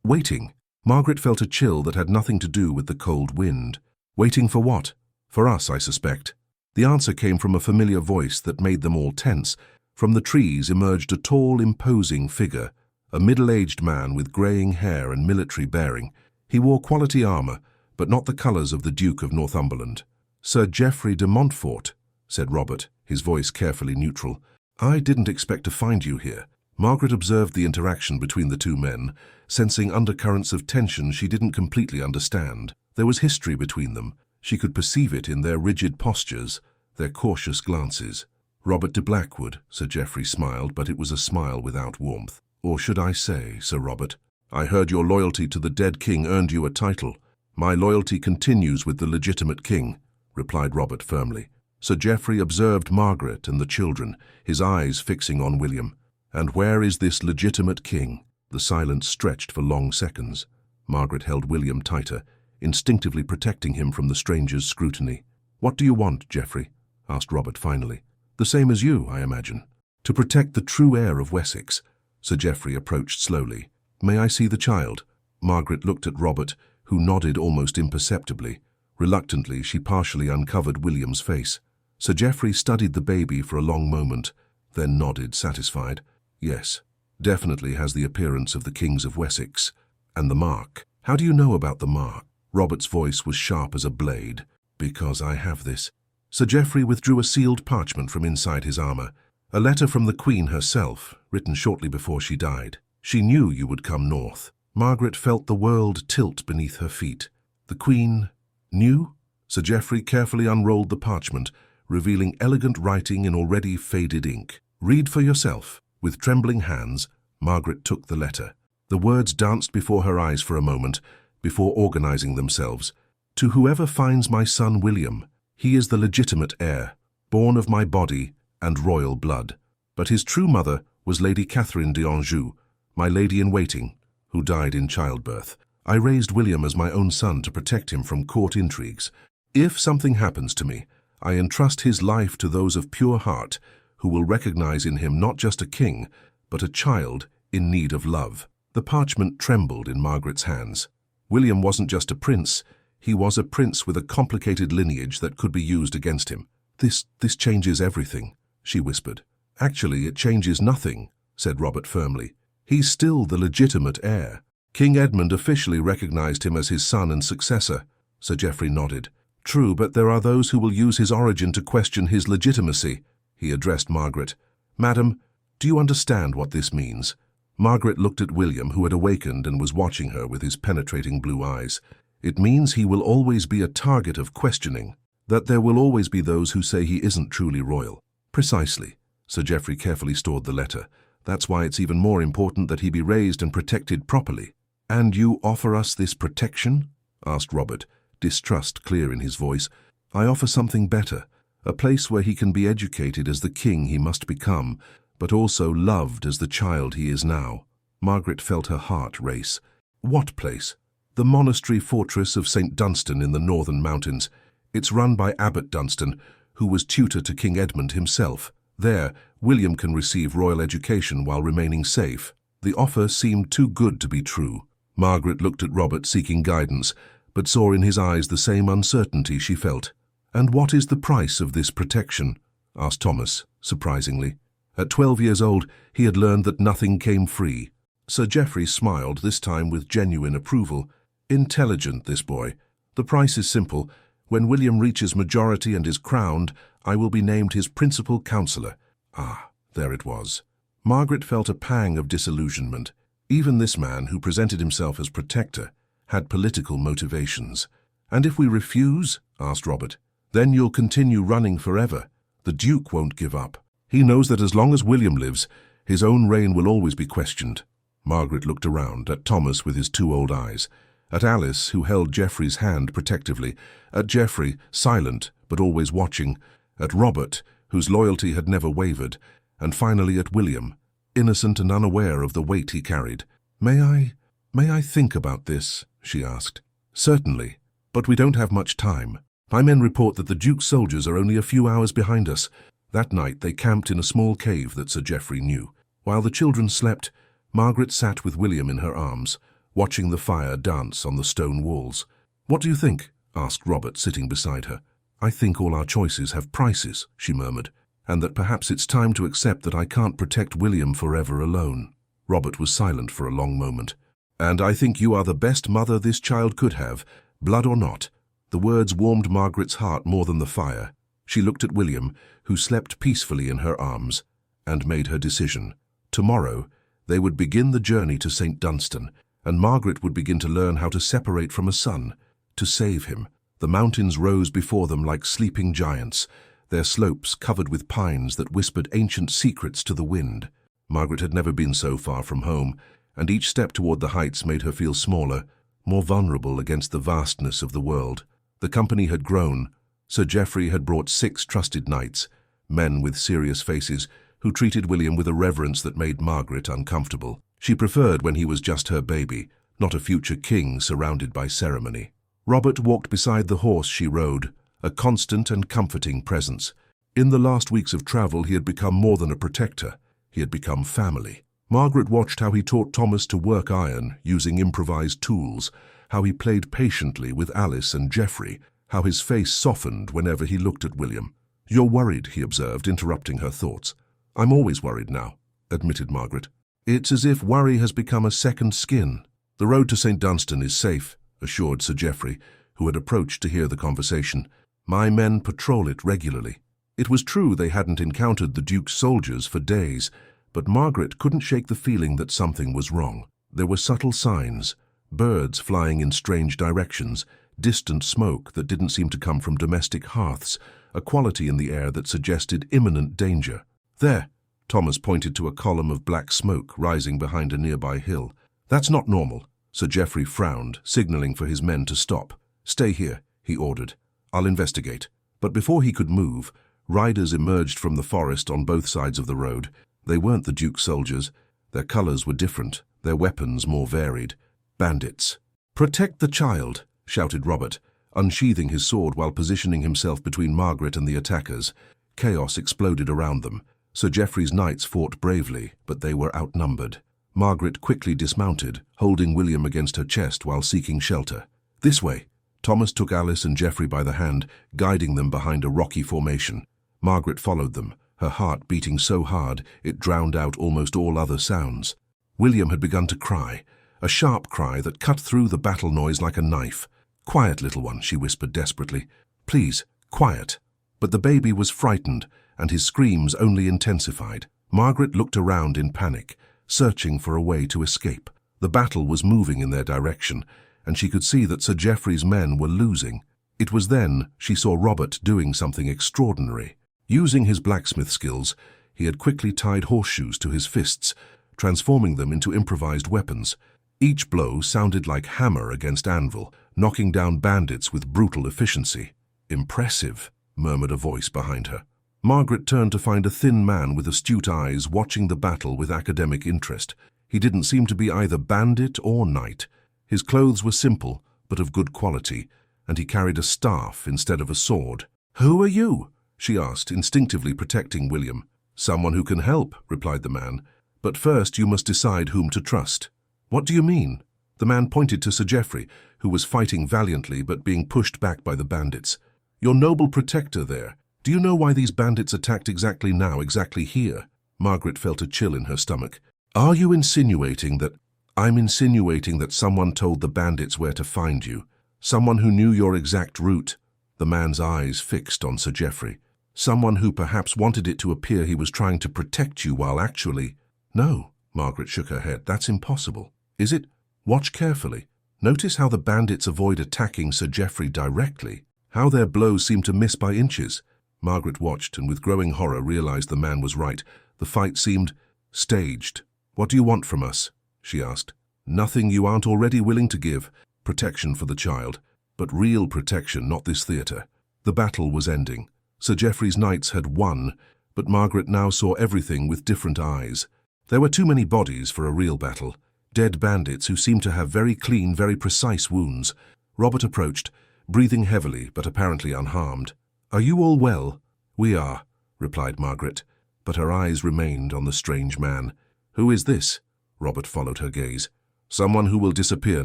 Waiting. Margaret felt a chill that had nothing to do with the cold wind. Waiting for what? For us, I suspect. The answer came from a familiar voice that made them all tense. From the trees emerged a tall, imposing figure, a middle-aged man with greying hair and military bearing. He wore quality armour, but not the colours of the Duke of Northumberland. "Sir Geoffrey de Montfort," said Robert, his voice carefully neutral. "I didn't expect to find you here." Margaret observed the interaction between the two men, sensing undercurrents of tension she didn't completely understand. There was history between them. She could perceive it in their rigid postures, their cautious glances. "Robert de Blackwood," Sir Geoffrey smiled, but it was a smile without warmth. "Or should I say, Sir Robert, I heard your loyalty to the dead king earned you a title." "My loyalty continues with the legitimate king," replied Robert firmly. Sir Geoffrey observed Margaret and the children, his eyes fixing on William. "And where is this legitimate king?" The silence stretched for long seconds. Margaret held William tighter, instinctively protecting him from the stranger's scrutiny. "What do you want, Geoffrey?" asked Robert finally. "The same as you, I imagine." "To protect the true heir of Wessex." Sir Geoffrey approached slowly. "May I see the child?" Margaret looked at Robert, who nodded almost imperceptibly. Reluctantly, she partially uncovered William's face. Sir Geoffrey studied the baby for a long moment, then nodded, satisfied. "Yes, definitely has the appearance of the kings of Wessex. And the mark. How do you know about the mark?" Robert's voice was sharp as a blade. "Because I have this." Sir Geoffrey withdrew a sealed parchment from inside his armour. "A letter from the Queen herself, written shortly before she died. She knew you would come north." Margaret felt the world tilt beneath her feet. "The Queen knew?" Sir Geoffrey carefully unrolled the parchment, revealing elegant writing in already faded ink. "Read for yourself." With trembling hands, Margaret took the letter. The words danced before her eyes for a moment, before organizing themselves. "To whoever finds my son William, he is the legitimate heir, born of my body and royal blood. But his true mother was Lady Catherine d'Anjou, my lady-in-waiting, who died in childbirth. I raised William as my own son to protect him from court intrigues. If something happens to me, I entrust his life to those of pure heart, who will recognize in him not just a king, but a child in need of love." The parchment trembled in Margaret's hands. William wasn't just a prince, he was a prince with a complicated lineage that could be used against him. This changes everything," she whispered. "Actually, it changes nothing," said Robert firmly. "He's still the legitimate heir. King Edmund officially recognized him as his son and successor." Sir Geoffrey nodded. "True, but there are those who will use his origin to question his legitimacy." He addressed Margaret. "Madam, do you understand what this means?" Margaret looked at William, who had awakened and was watching her with his penetrating blue eyes. "It means he will always be a target of questioning, that there will always be those who say he isn't truly royal." "Precisely." Sir Geoffrey carefully stored the letter. "That's why it's even more important that he be raised and protected properly." "And you offer us this protection?" asked Robert, distrust clear in his voice. "I offer something better, a place where he can be educated as the king he must become, but also loved as the child he is now." Margaret felt her heart race. "What place?" "The monastery fortress of St. Dunstan in the northern mountains. It's run by Abbot Dunstan, who was tutor to King Edmund himself. There, William can receive royal education while remaining safe." The offer seemed too good to be true. Margaret looked at Robert, seeking guidance, but saw in his eyes the same uncertainty she felt. "And what is the price of this protection?" asked Thomas, surprisingly. At 12 years old, he had learned that nothing came free. Sir Geoffrey smiled, this time with genuine approval. "Intelligent, this boy. The price is simple. When William reaches majority and is crowned, I will be named his principal counsellor." Ah, there it was. Margaret felt a pang of disillusionment. Even this man, who presented himself as protector, had political motivations. "And if we refuse?" asked Robert. "Then you'll continue running forever. The Duke won't give up. He knows that as long as William lives, his own reign will always be questioned." Margaret looked around, at Thomas with his two old eyes, at Alice, who held Geoffrey's hand protectively, at Geoffrey, silent but always watching, at Robert, whose loyalty had never wavered, and finally at William, innocent and unaware of the weight he carried. May I think about this?" she asked. "Certainly, but we don't have much time. My men report that the Duke's soldiers are only a few hours behind us." That night they camped in a small cave that Sir Geoffrey knew. While the children slept, Margaret sat with William in her arms, watching the fire dance on the stone walls. "What do you think?" asked Robert, sitting beside her. "I think all our choices have prices," she murmured, "and that perhaps it's time to accept that I can't protect William forever alone." Robert was silent for a long moment. "And I think you are the best mother this child could have, blood or not." The words warmed Margaret's heart more than the fire. She looked at William, who slept peacefully in her arms, and made her decision. Tomorrow, they would begin the journey to St. Dunstan, and Margaret would begin to learn how to separate from a son, to save him. The mountains rose before them like sleeping giants, their slopes covered with pines that whispered ancient secrets to the wind. Margaret had never been so far from home, and each step toward the heights made her feel smaller, more vulnerable against the vastness of the world. The company had grown. Sir Geoffrey had brought 6 trusted knights, men with serious faces, who treated William with a reverence that made Margaret uncomfortable. She preferred when he was just her baby, not a future king surrounded by ceremony. Robert walked beside the horse she rode, a constant and comforting presence. In the last weeks of travel, he had become more than a protector. He had become family. Margaret watched how he taught Thomas to work iron using improvised tools, how he played patiently with Alice and Geoffrey, how his face softened whenever he looked at William. "You're worried," he observed, interrupting her thoughts. "I'm always worried now," admitted Margaret. "It's as if worry has become a second skin." "The road to St. Dunstan is safe," assured Sir Geoffrey, who had approached to hear the conversation. "My men patrol it regularly." It was true they hadn't encountered the Duke's soldiers for days, but Margaret couldn't shake the feeling that something was wrong. There were subtle signs, birds flying in strange directions, distant smoke that didn't seem to come from domestic hearths, a quality in the air that suggested imminent danger. "There," Thomas pointed to a column of black smoke rising behind a nearby hill. "That's not normal." Sir Geoffrey frowned, signaling for his men to stop. "Stay here," he ordered. "I'll investigate." But before he could move, riders emerged from the forest on both sides of the road. They weren't the Duke's soldiers. Their colors were different, their weapons more varied. Bandits. "Protect the child," shouted Robert, unsheathing his sword while positioning himself between Margaret and the attackers. Chaos exploded around them. Sir Geoffrey's knights fought bravely, but they were outnumbered. Margaret quickly dismounted, holding William against her chest while seeking shelter. "This way." Thomas took Alice and Geoffrey by the hand, guiding them behind a rocky formation. Margaret followed them, her heart beating so hard it drowned out almost all other sounds. William had begun to cry, a sharp cry that cut through the battle noise like a knife. "Quiet, little one," she whispered desperately. "Please, quiet." But the baby was frightened, and his screams only intensified. Margaret looked around in panic, searching for a way to escape. The battle was moving in their direction, and she could see that Sir Geoffrey's men were losing. It was then she saw Robert doing something extraordinary. Using his blacksmith skills, he had quickly tied horseshoes to his fists, transforming them into improvised weapons. Each blow sounded like hammer against anvil, knocking down bandits with brutal efficiency. "Impressive," murmured a voice behind her. Margaret turned to find a thin man with astute eyes watching the battle with academic interest. He didn't seem to be either bandit or knight. His clothes were simple, but of good quality, and he carried a staff instead of a sword. "Who are you?" she asked, instinctively protecting William. "Someone who can help," replied the man. "But first you must decide whom to trust." "What do you mean?" The man pointed to Sir Geoffrey, who was fighting valiantly but being pushed back by the bandits. "Your noble protector there. Do you know why these bandits attacked exactly now, exactly here?" Margaret felt a chill in her stomach. "Are you insinuating that—" "I'm insinuating that someone told the bandits where to find you. Someone who knew your exact route." The man's eyes fixed on Sir Geoffrey. "Someone who perhaps wanted it to appear he was trying to protect you while actually—" "No," Margaret shook her head. "That's impossible." "Is it? Watch carefully. Notice how the bandits avoid attacking Sir Geoffrey directly, how their blows seem to miss by inches." Margaret watched and with growing horror realized the man was right. The fight seemed staged. "What do you want from us?" she asked. "Nothing you aren't already willing to give. Protection for the child. But real protection, not this theatre." The battle was ending. Sir Geoffrey's knights had won, but Margaret now saw everything with different eyes. There were too many bodies for a real battle. Dead bandits who seemed to have very clean, very precise wounds. Robert approached, breathing heavily but apparently unharmed. "Are you all well?" "We are," replied Margaret, but her eyes remained on the strange man. "Who is this?" Robert followed her gaze. Someone who will disappear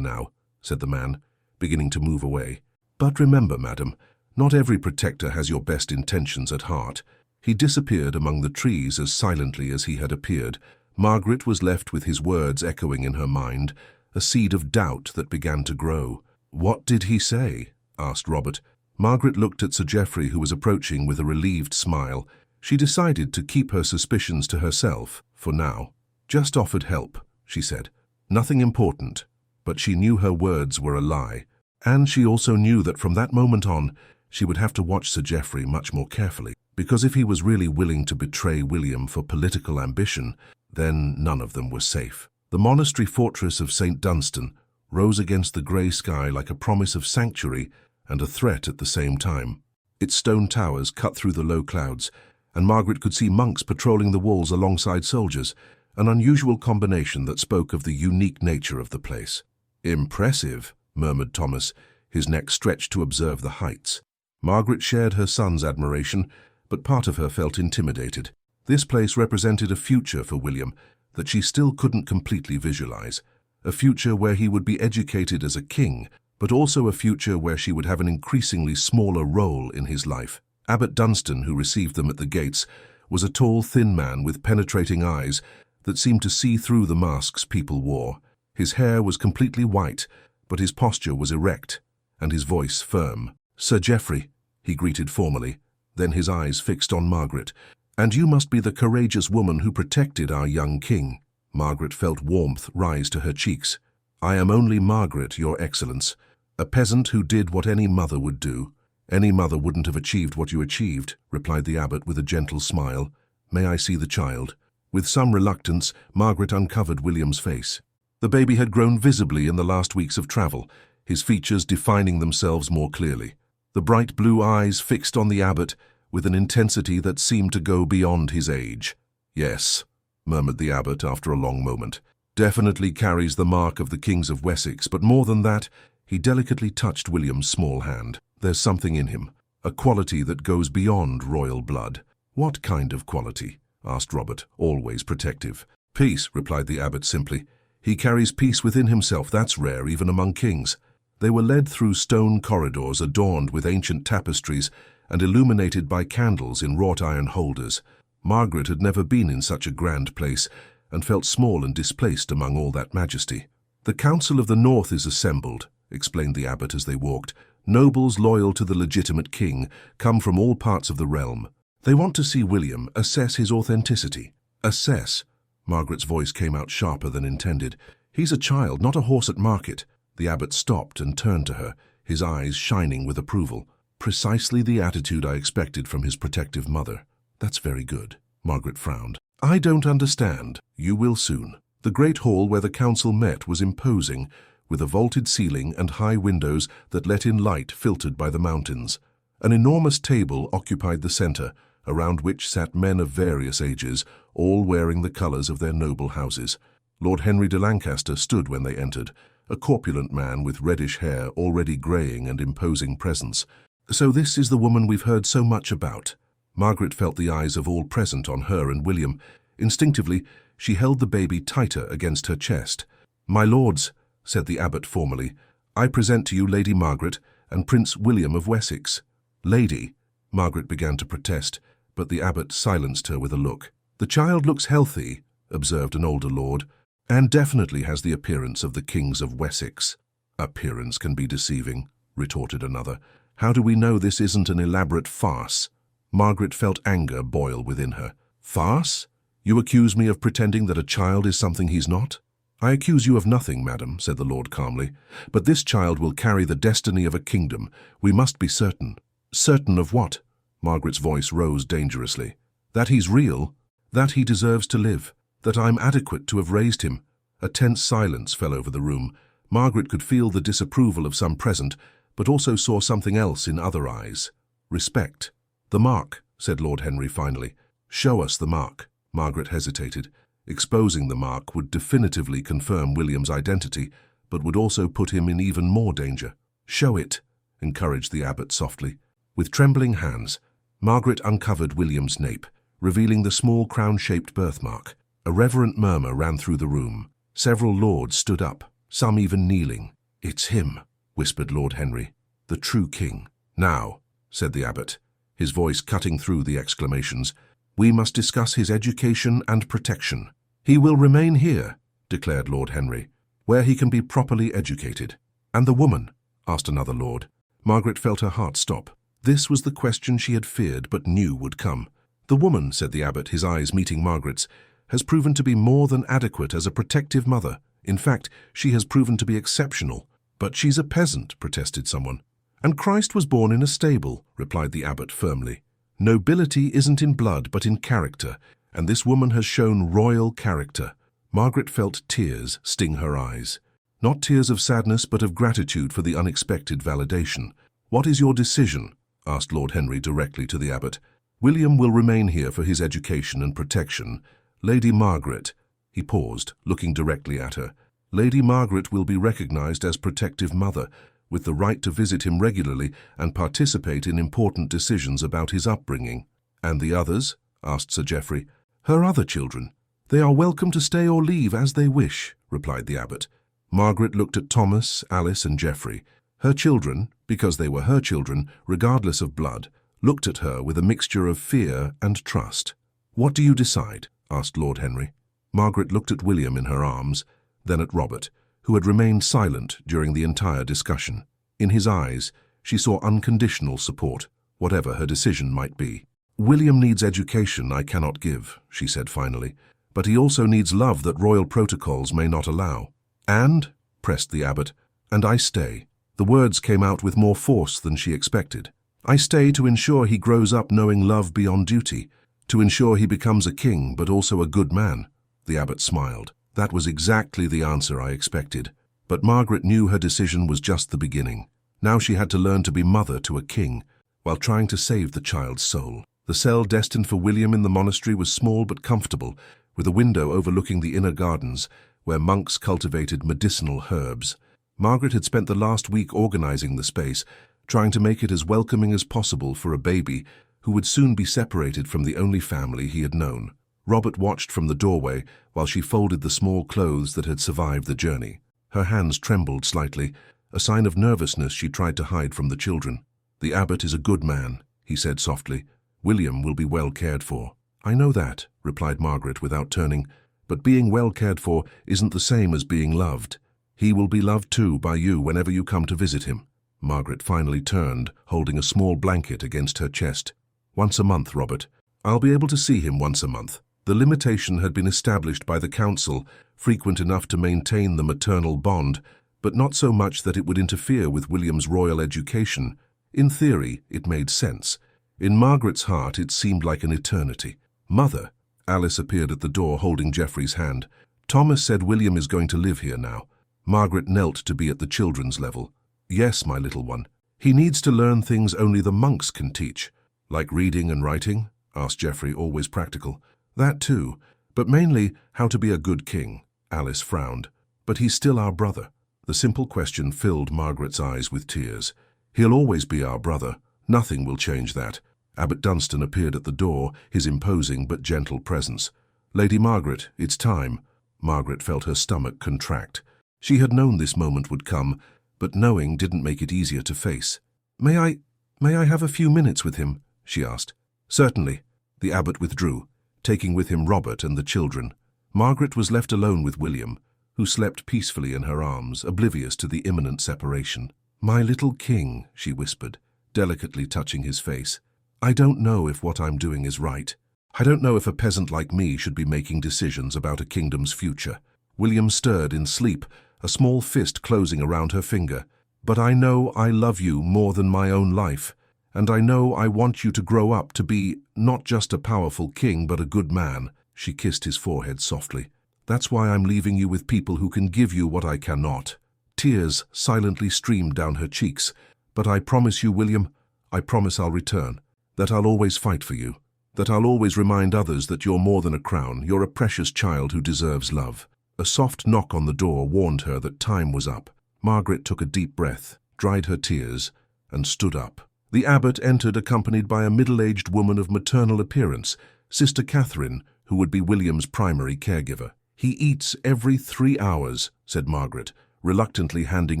now, said the man, beginning to move away. But remember, madam, not every protector has your best intentions at heart. He disappeared among the trees as silently as he had appeared. Margaret was left with his words echoing in her mind, a seed of doubt that began to grow. What did he say? Asked Robert. Margaret looked at Sir Geoffrey, who was approaching with a relieved smile. She decided to keep her suspicions to herself, for now. Just offered help, she said. Nothing important, but she knew her words were a lie. And she also knew that from that moment on, she would have to watch Sir Geoffrey much more carefully, because if he was really willing to betray William for political ambition, then none of them were safe. The monastery fortress of St. Dunstan rose against the grey sky like a promise of sanctuary and a threat at the same time. Its stone towers cut through the low clouds, and Margaret could see monks patrolling the walls alongside soldiers, an unusual combination that spoke of the unique nature of the place. Impressive, murmured Thomas, his neck stretched to observe the heights. Margaret shared her son's admiration, but part of her felt intimidated. This place represented a future for William that she still couldn't completely visualize, a future where he would be educated as a king, but also a future where she would have an increasingly smaller role in his life. Abbot Dunstan, who received them at the gates, was a tall, thin man with penetrating eyes that seemed to see through the masks people wore. His hair was completely white, but his posture was erect, and his voice firm. "Sir Geoffrey," he greeted formally, then his eyes fixed on Margaret. "And you must be the courageous woman who protected our young king." Margaret felt warmth rise to her cheeks. "I am only Margaret, your excellence, a peasant who did what any mother would do." "Any mother wouldn't have achieved what you achieved," replied the abbot with a gentle smile. "May I see the child?" With some reluctance, Margaret uncovered William's face. The baby had grown visibly in the last weeks of travel, his features defining themselves more clearly. The bright blue eyes fixed on the abbot with an intensity that seemed to go beyond his age. "Yes," murmured the abbot after a long moment. "Definitely carries the mark of the kings of Wessex, but more than that, he delicately touched William's small hand. There's something in him, a quality that goes beyond royal blood." "What kind of quality?" asked Robert, always protective. "Peace," replied the abbot simply. "He carries peace within himself. That's rare, even among kings." They were led through stone corridors adorned with ancient tapestries and illuminated by candles in wrought iron holders. Margaret had never been in such a grand place and felt small and displaced among all that majesty. "The Council of the North is assembled," explained the abbot as they walked. "Nobles loyal to the legitimate king come from all parts of the realm. They want to see William assess his authenticity." "Assess?" Margaret's voice came out sharper than intended. "He's a child, not a horse at market." The abbot stopped and turned to her, his eyes shining with approval. "Precisely the attitude I expected from his protective mother." "That's very good." Margaret frowned. "I don't understand." "You will soon." The great hall where the council met was imposing, with a vaulted ceiling and high windows that let in light filtered by the mountains. An enormous table occupied the center, around which sat men of various ages, all wearing the colors of their noble houses. Lord Henry de Lancaster stood when they entered, a corpulent man with reddish hair already greying and imposing presence. "So this is the woman we've heard so much about." Margaret felt the eyes of all present on her and William. Instinctively, she held the baby tighter against her chest. "My lords," said the abbot formally, "I present to you Lady Margaret and Prince William of Wessex." "Lady," Margaret began to protest, but the abbot silenced her with a look. "The child looks healthy," observed an older lord, "and definitely has the appearance of the kings of Wessex." "Appearance can be deceiving," retorted another. "How do we know this isn't an elaborate farce?" Margaret felt anger boil within her. "Farce? You accuse me of pretending that a child is something he's not?" "I accuse you of nothing, madam," said the lord calmly. "But this child will carry the destiny of a kingdom. We must be certain." "Certain of what?" Margaret's voice rose dangerously. "That he's real, that he deserves to live, that I'm adequate to have raised him." A tense silence fell over the room. Margaret could feel the disapproval of some present, but also saw something else in other eyes. Respect. "The mark," said Lord Henry finally. "Show us the mark." Margaret hesitated. Exposing the mark would definitively confirm William's identity, but would also put him in even more danger. "Show it," encouraged the abbot softly. With trembling hands, Margaret uncovered William's nape, revealing the small crown-shaped birthmark. A reverent murmur ran through the room. Several lords stood up, some even kneeling. "It's him," whispered Lord Henry, "the true king." "Now," said the abbot, his voice cutting through the exclamations, "we must discuss his education and protection." "He will remain here," declared Lord Henry, "where he can be properly educated." "And the woman?" asked another lord. Margaret felt her heart stop. This was the question she had feared but knew would come. "The woman," said the abbot, his eyes meeting Margaret's, "has proven to be more than adequate as a protective mother. In fact, she has proven to be exceptional." "But she's a peasant," protested someone. "And Christ was born in a stable," replied the abbot firmly. "Nobility isn't in blood but in character, and this woman has shown royal character." Margaret felt tears sting her eyes. Not tears of sadness but of gratitude for the unexpected validation. "What is your decision?" asked Lord Henry directly to the abbot. "William will remain here for his education and protection. Lady Margaret," he paused, looking directly at her, "Lady Margaret will be recognized as protective mother, with the right to visit him regularly and participate in important decisions about his upbringing." "And the others?" asked Sir Geoffrey. "Her other children. They are welcome to stay or leave as they wish," replied the abbot. Margaret looked at Thomas, Alice, and Geoffrey. Her children, because they were her children, regardless of blood, looked at her with a mixture of fear and trust. "What do you decide?" asked Lord Henry. Margaret looked at William in her arms, then at Robert, who had remained silent during the entire discussion. In his eyes, she saw unconditional support, whatever her decision might be. "William needs education I cannot give," she said finally, "but he also needs love that royal protocols may not allow." "And," pressed the abbot, "and I stay." The words came out with more force than she expected. "I stay to ensure he grows up knowing love beyond duty, to ensure he becomes a king but also a good man." The abbot smiled. "That was exactly the answer I expected." But Margaret knew her decision was just the beginning. Now she had to learn to be mother to a king, while trying to save the child's soul. The cell destined for William in the monastery was small but comfortable, with a window overlooking the inner gardens, where monks cultivated medicinal herbs. Margaret had spent the last week organizing the space, trying to make it as welcoming as possible for a baby who would soon be separated from the only family he had known. Robert watched from the doorway while she folded the small clothes that had survived the journey. Her hands trembled slightly, a sign of nervousness she tried to hide from the children. "The abbot is a good man," he said softly. "William will be well cared for." "I know that," replied Margaret without turning, "but being well cared for isn't the same as being loved. He will be loved too by you whenever you come to visit him." Margaret finally turned, holding a small blanket against her chest. "Once a month, Robert. I'll be able to see him once a month." The limitation had been established by the council, frequent enough to maintain the maternal bond, but not so much that it would interfere with William's royal education. In theory, it made sense. In Margaret's heart, it seemed like an eternity. "Mother," Alice appeared at the door holding Geoffrey's hand. "Thomas said William is going to live here now." Margaret knelt to be at the children's level. "Yes, my little one. He needs to learn things only the monks can teach." "Like reading and writing?" asked Geoffrey, always practical. "That too, but mainly how to be a good king." Alice frowned. "But he's still our brother." The simple question filled Margaret's eyes with tears. "He'll always be our brother. Nothing will change that." Abbot Dunstan appeared at the door, his imposing but gentle presence. "Lady Margaret, it's time." Margaret felt her stomach contract. She had known this moment would come, but knowing didn't make it easier to face. May I have a few minutes with him?" she asked. "Certainly." The abbot withdrew, taking with him Robert and the children. Margaret was left alone with William, who slept peacefully in her arms, oblivious to the imminent separation. "My little king," she whispered, delicately touching his face. "I don't know if what I'm doing is right. I don't know if a peasant like me should be making decisions about a kingdom's future." William stirred in sleep, a small fist closing around her finger. "But I know I love you more than my own life, and I know I want you to grow up to be not just a powerful king but a good man." She kissed his forehead softly. "That's why I'm leaving you with people who can give you what I cannot." Tears silently streamed down her cheeks. "But I promise you, William, I promise I'll return, that I'll always fight for you, that I'll always remind others that you're more than a crown, you're a precious child who deserves love." A soft knock on the door warned her that time was up. Margaret took a deep breath, dried her tears, and stood up. The abbot entered accompanied by a middle-aged woman of maternal appearance, Sister Catherine, who would be William's primary caregiver. "He eats every 3 hours," said Margaret, reluctantly handing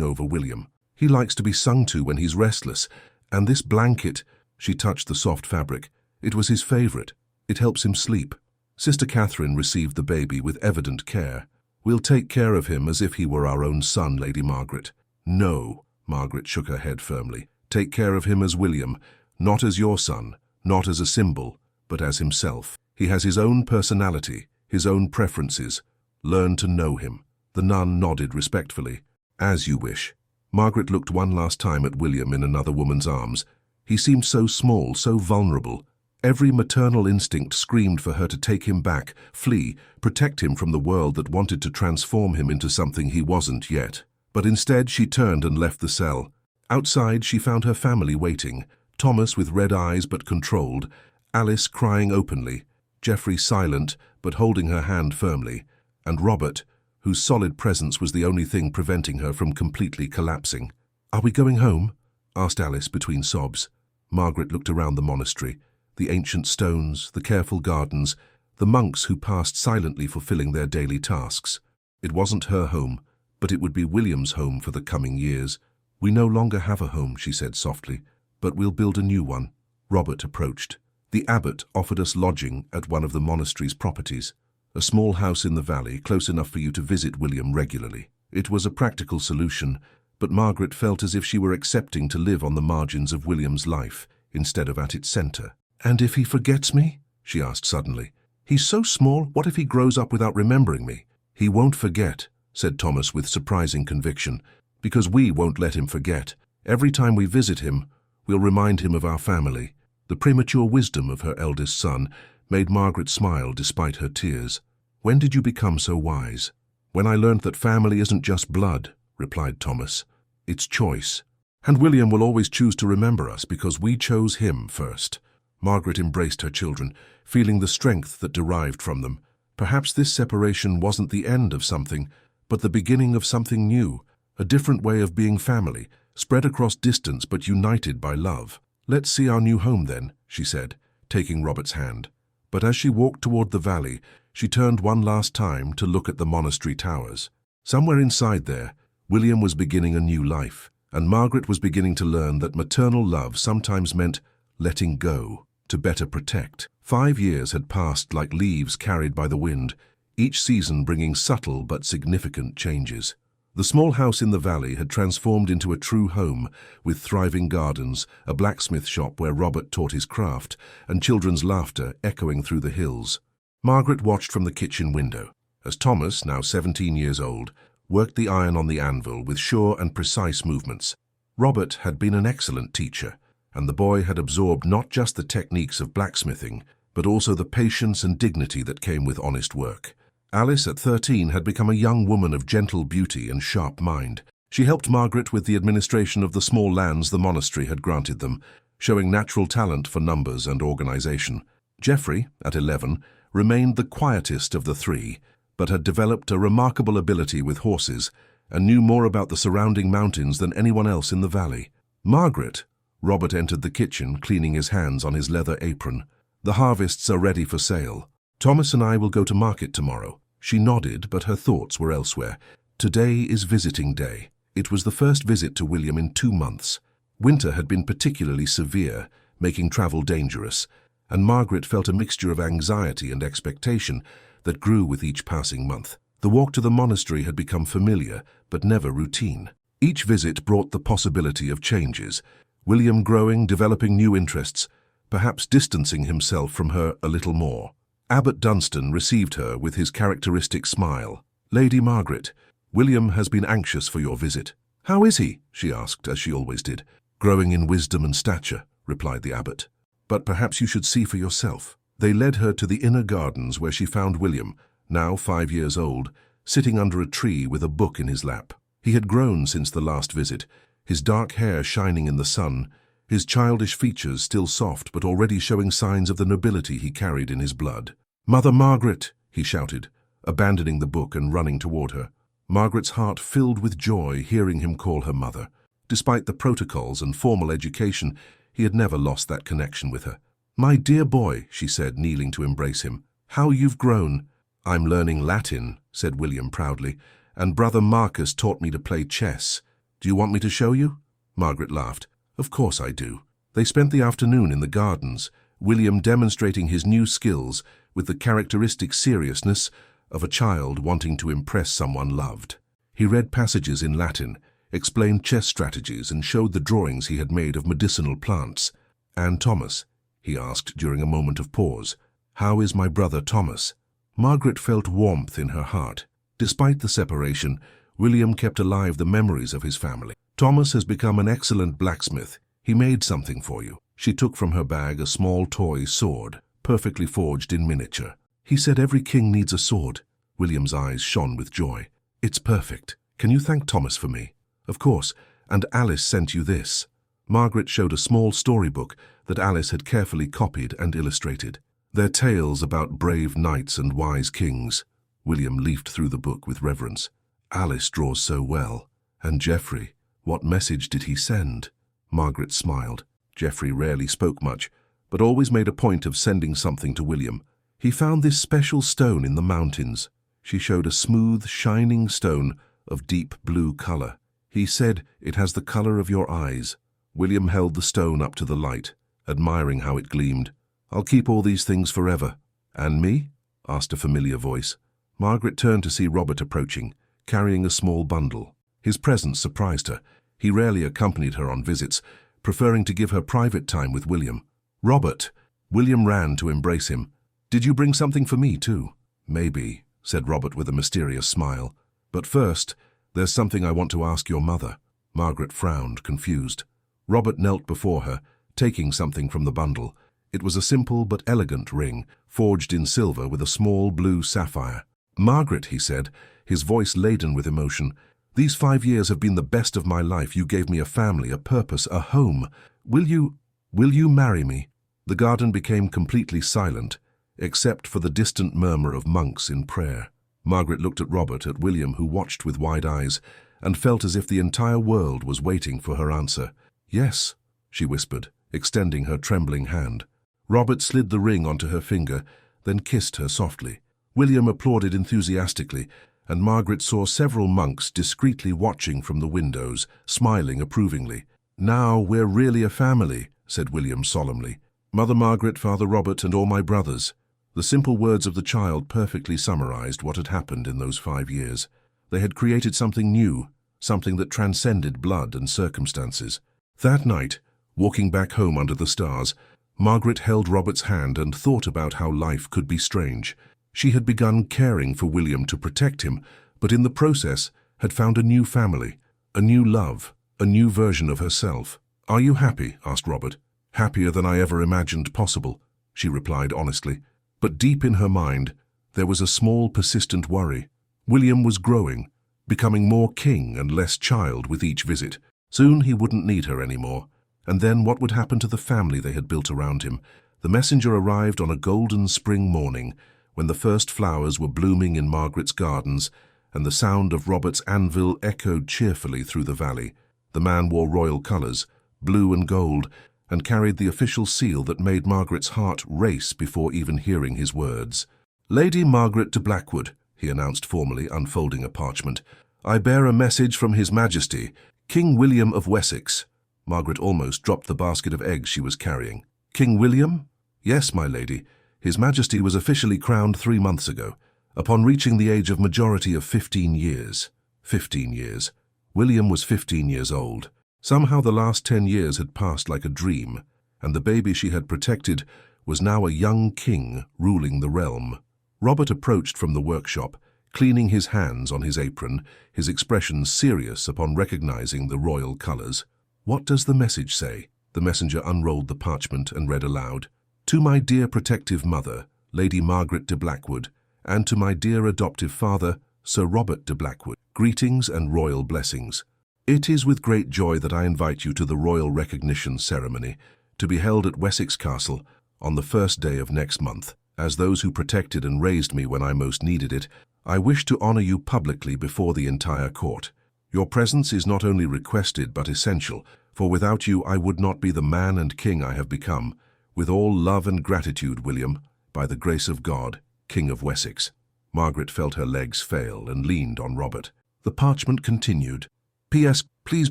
over William. "He likes to be sung to when he's restless, and this blanket," she touched the soft fabric, "it was his favorite. It helps him sleep." Sister Catherine received the baby with evident care. "We'll take care of him as if he were our own son, Lady Margaret." "No," Margaret shook her head firmly. "Take care of him as William, not as your son, not as a symbol, but as himself. He has his own personality, his own preferences. Learn to know him." The nun nodded respectfully. "As you wish." Margaret looked one last time at William in another woman's arms. He seemed so small, so vulnerable. Every maternal instinct screamed for her to take him back, flee, protect him from the world that wanted to transform him into something he wasn't yet. But instead she turned and left the cell. Outside she found her family waiting, Thomas with red eyes but controlled, Alice crying openly, Geoffrey silent but holding her hand firmly, and Robert, whose solid presence was the only thing preventing her from completely collapsing. "Are we going home?" asked Alice between sobs. Margaret looked around the monastery, the ancient stones, the careful gardens, the monks who passed silently fulfilling their daily tasks. It wasn't her home, but it would be William's home for the coming years. "We no longer have a home," she said softly, "but we'll build a new one." Robert approached. "The abbot offered us lodging at one of the monastery's properties, a small house in the valley, close enough for you to visit William regularly." It was a practical solution, but Margaret felt as if she were accepting to live on the margins of William's life instead of at its center. "And if he forgets me?" she asked suddenly. "He's so small, what if he grows up without remembering me?" "He won't forget," said Thomas with surprising conviction, "because we won't let him forget. Every time we visit him, we'll remind him of our family." The premature wisdom of her eldest son made Margaret smile despite her tears. "When did you become so wise?" "When I learned that family isn't just blood," replied Thomas. "It's choice. And William will always choose to remember us because we chose him first." Margaret embraced her children, feeling the strength that derived from them. Perhaps this separation wasn't the end of something, but the beginning of something new, a different way of being family, spread across distance but united by love. "Let's see our new home then," she said, taking Robert's hand. But as she walked toward the valley, she turned one last time to look at the monastery towers. Somewhere inside there, William was beginning a new life, and Margaret was beginning to learn that maternal love sometimes meant letting go to better protect. 5 years had passed like leaves carried by the wind, each season bringing subtle but significant changes. The small house in the valley had transformed into a true home, with thriving gardens, a blacksmith shop where Robert taught his craft, and children's laughter echoing through the hills. Margaret watched from the kitchen window, as Thomas, now 17 years old, worked the iron on the anvil with sure and precise movements. Robert had been an excellent teacher, and the boy had absorbed not just the techniques of blacksmithing, but also the patience and dignity that came with honest work. Alice, at 13, had become a young woman of gentle beauty and sharp mind. She helped Margaret with the administration of the small lands the monastery had granted them, showing natural talent for numbers and organization. Geoffrey, at 11, remained the quietest of the three, but had developed a remarkable ability with horses and knew more about the surrounding mountains than anyone else in the valley. Margaret, Robert entered the kitchen, cleaning his hands on his leather apron. "The harvests are ready for sale. Thomas and I will go to market tomorrow." She nodded, but her thoughts were elsewhere. Today is visiting day. It was the first visit to William in 2 months. Winter had been particularly severe, making travel dangerous, and Margaret felt a mixture of anxiety and expectation that grew with each passing month. The walk to the monastery had become familiar, but never routine. Each visit brought the possibility of changes, William growing, developing new interests, perhaps distancing himself from her a little more. Abbot Dunstan received her with his characteristic smile. "Lady Margaret, William has been anxious for your visit." "How is he?" she asked, as she always did. "Growing in wisdom and stature," replied the abbot. "But perhaps you should see for yourself." They led her to the inner gardens where she found William, now 5 years old, sitting under a tree with a book in his lap. He had grown since the last visit, his dark hair shining in the sun, his childish features still soft but already showing signs of the nobility he carried in his blood. "Mother Margaret!" he shouted, abandoning the book and running toward her. Margaret's heart filled with joy hearing him call her mother. Despite the protocols and formal education, he had never lost that connection with her. "My dear boy," she said, kneeling to embrace him, "how you've grown." "I'm learning Latin," said William proudly, "and Brother Marcus taught me to play chess. Do you want me to show you?" Margaret laughed. "Of course I do." They spent the afternoon in the gardens, William demonstrating his new skills with the characteristic seriousness of a child wanting to impress someone loved. He read passages in Latin, explained chess strategies, and showed the drawings he had made of medicinal plants. "And Thomas?" he asked during a moment of pause. "How is my brother Thomas?" Margaret felt warmth in her heart. Despite the separation, William kept alive the memories of his family. "Thomas has become an excellent blacksmith. He made something for you." She took from her bag a small toy sword, perfectly forged in miniature. "He said every king needs a sword." William's eyes shone with joy. "It's perfect. Can you thank Thomas for me?" "Of course, and Alice sent you this." Margaret showed a small storybook that Alice had carefully copied and illustrated. "They're tales about brave knights and wise kings." William leafed through the book with reverence. "Alice draws so well. And Geoffrey, what message did he send?" Margaret smiled. Geoffrey rarely spoke much, but always made a point of sending something to William. "He found this special stone in the mountains." She showed a smooth, shining stone of deep blue color. "He said it has the color of your eyes." William held the stone up to the light, admiring how it gleamed. "I'll keep all these things forever." "And me?" asked a familiar voice. Margaret turned to see Robert approaching, carrying a small bundle. His presence surprised her. He rarely accompanied her on visits, preferring to give her private time with William. "Robert!" William ran to embrace him. "Did you bring something for me too?" "Maybe," said Robert with a mysterious smile. "But first, there's something I want to ask your mother." Margaret frowned, confused. Robert knelt before her, taking something from the bundle. It was a simple but elegant ring, forged in silver with a small blue sapphire. "Margaret," he said, his voice laden with emotion, "these 5 years have been the best of my life. You gave me a family, a purpose, a home. Will you marry me?" The garden became completely silent, except for the distant murmur of monks in prayer. Margaret looked at Robert, at William, who watched with wide eyes, and felt as if the entire world was waiting for her answer. "Yes," she whispered, extending her trembling hand. Robert slid the ring onto her finger, then kissed her softly. William applauded enthusiastically, and Margaret saw several monks discreetly watching from the windows, smiling approvingly. "Now we're really a family," said William solemnly. "Mother Margaret, Father Robert, and all my brothers." The simple words of the child perfectly summarized what had happened in those 5 years. They had created something new, something that transcended blood and circumstances. That night, walking back home under the stars, Margaret held Robert's hand and thought about how life could be strange. She had begun caring for William to protect him, but in the process had found a new family, a new love, a new version of herself. "Are you happy?" asked Robert. "Happier than I ever imagined possible," she replied honestly. But deep in her mind, there was a small, persistent worry. William was growing, becoming more king and less child with each visit. Soon he wouldn't need her anymore. And then what would happen to the family they had built around him? The messenger arrived on a golden spring morning, when the first flowers were blooming in Margaret's gardens, and the sound of Robert's anvil echoed cheerfully through the valley. The man wore royal colors, blue and gold, and carried the official seal that made Margaret's heart race before even hearing his words. "Lady Margaret de Blackwood," he announced formally, unfolding a parchment, "I bear a message from His Majesty, King William of Wessex." Margaret almost dropped the basket of eggs she was carrying. "King William?" "Yes, my lady. His Majesty was officially crowned 3 months ago, upon reaching the age of majority of 15 years. 15 years. William was 15 years old. Somehow the last 10 years had passed like a dream, and the baby she had protected was now a young king ruling the realm. Robert approached from the workshop, cleaning his hands on his apron, his expression serious upon recognizing the royal colors. "What does the message say?" The messenger unrolled the parchment and read aloud. "To my dear protective mother, Lady Margaret de Blackwood, and to my dear adoptive father, Sir Robert de Blackwood, greetings and royal blessings. It is with great joy that I invite you to the royal recognition ceremony, to be held at Wessex Castle on the first day of next month. As those who protected and raised me when I most needed it, I wish to honor you publicly before the entire court. Your presence is not only requested but essential, for without you I would not be the man and king I have become. With all love and gratitude, William, by the grace of God, King of Wessex." Margaret felt her legs fail and leaned on Robert. The parchment continued. P.S. Please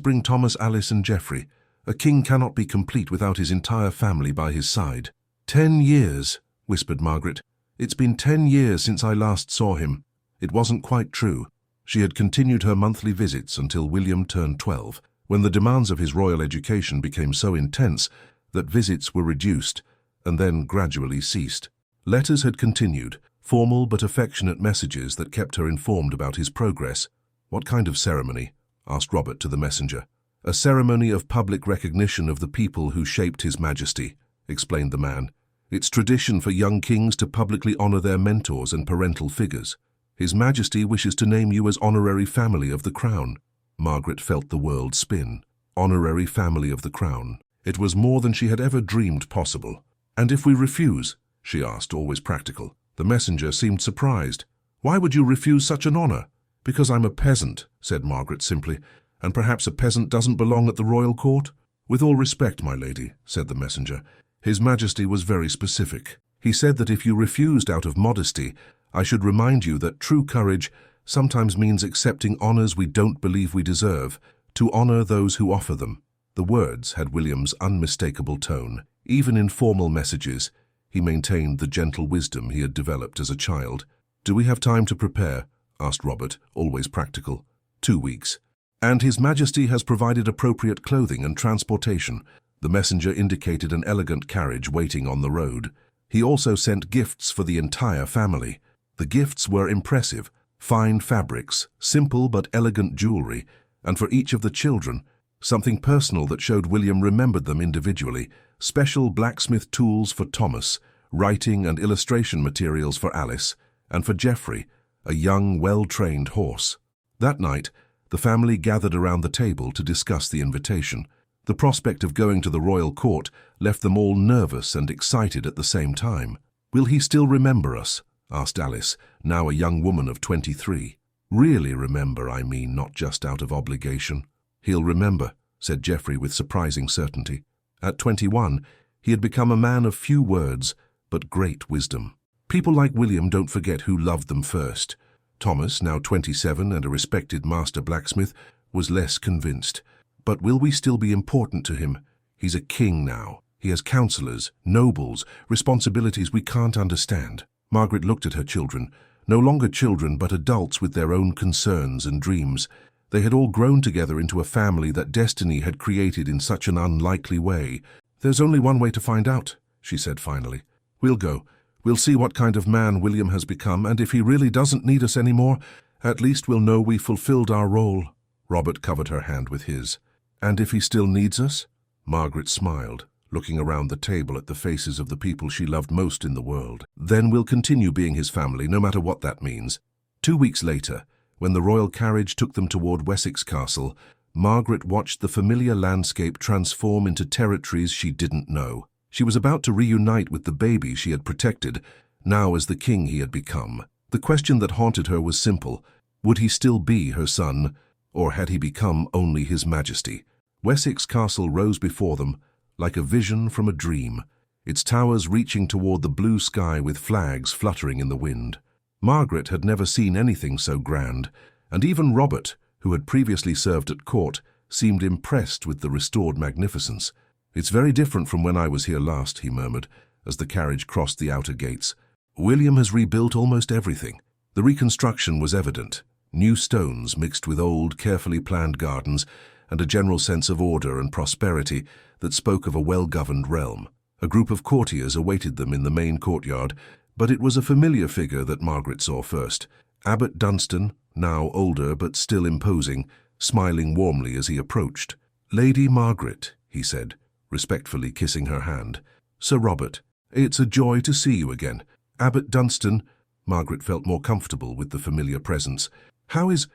bring Thomas, Alice and Geoffrey. A king cannot be complete without his entire family by his side. 10 years, whispered Margaret. It's been 10 years since I last saw him. It wasn't quite true. She had continued her monthly visits until William turned 12, when the demands of his royal education became so intense that visits were reduced and then gradually ceased. Letters had continued, formal but affectionate messages that kept her informed about his progress. What kind of ceremony? Asked Robert to the messenger. A ceremony of public recognition of the people who shaped His Majesty, explained the man. It's tradition for young kings to publicly honor their mentors and parental figures. His Majesty wishes to name you as honorary family of the crown. Margaret felt the world spin. Honorary family of the crown. It was more than she had ever dreamed possible. And if we refuse? She asked, always practical. The messenger seemed surprised. Why would you refuse such an honor? Because I'm a peasant, said Margaret simply. And perhaps a peasant doesn't belong at the royal court? With all respect, my lady, said the messenger. His Majesty was very specific. He said that if you refused out of modesty, I should remind you that true courage sometimes means accepting honors we don't believe we deserve, to honor those who offer them. The words had William's unmistakable tone. Even in formal messages, he maintained the gentle wisdom he had developed as a child. Do we have time to prepare? Asked Robert, always practical. 2 weeks. And His Majesty has provided appropriate clothing and transportation. The messenger indicated an elegant carriage waiting on the road. He also sent gifts for the entire family. The gifts were impressive. Fine fabrics, simple but elegant jewelry, and for each of the children, something personal that showed William remembered them individually. Special blacksmith tools for Thomas, writing and illustration materials for Alice, and for Geoffrey, a young, well-trained horse. That night, the family gathered around the table to discuss the invitation. The prospect of going to the royal court left them all nervous and excited at the same time. Will he still remember us? Asked Alice, now a young woman of 23. Really remember, I mean, not just out of obligation. He'll remember, said Geoffrey with surprising certainty. At 21, he had become a man of few words, but great wisdom. People like William don't forget who loved them first. Thomas, now 27 and a respected master blacksmith, was less convinced. But will we still be important to him? He's a king now. He has counselors, nobles, responsibilities we can't understand. Margaret looked at her children, no longer children but adults with their own concerns and dreams. They had all grown together into a family that destiny had created in such an unlikely way. There's only one way to find out, she said finally. We'll go. We'll see what kind of man William has become, and if he really doesn't need us anymore, at least we'll know we fulfilled our role. Robert covered her hand with his. And if he still needs us? Margaret smiled, looking around the table at the faces of the people she loved most in the world. Then we'll continue being his family, no matter what that means. 2 weeks later, when the royal carriage took them toward Wessex Castle, Margaret watched the familiar landscape transform into territories she didn't know. She was about to reunite with the baby she had protected, now as the king he had become. The question that haunted her was simple. Would he still be her son, or had he become only His Majesty? Wessex Castle rose before them, like a vision from a dream, its towers reaching toward the blue sky with flags fluttering in the wind. Margaret had never seen anything so grand, and even Robert, who had previously served at court, seemed impressed with the restored magnificence. It's very different from when I was here last, he murmured, as the carriage crossed the outer gates. William has rebuilt almost everything. The reconstruction was evident. New stones mixed with old, carefully planned gardens, and a general sense of order and prosperity that spoke of a well-governed realm. A group of courtiers awaited them in the main courtyard, but it was a familiar figure that Margaret saw first. Abbot Dunstan, now older but still imposing, smiling warmly as he approached. Lady Margaret, he said, respectfully kissing her hand. Sir Robert, it's a joy to see you again. Abbot Dunstan, Margaret felt more comfortable with the familiar presence. How is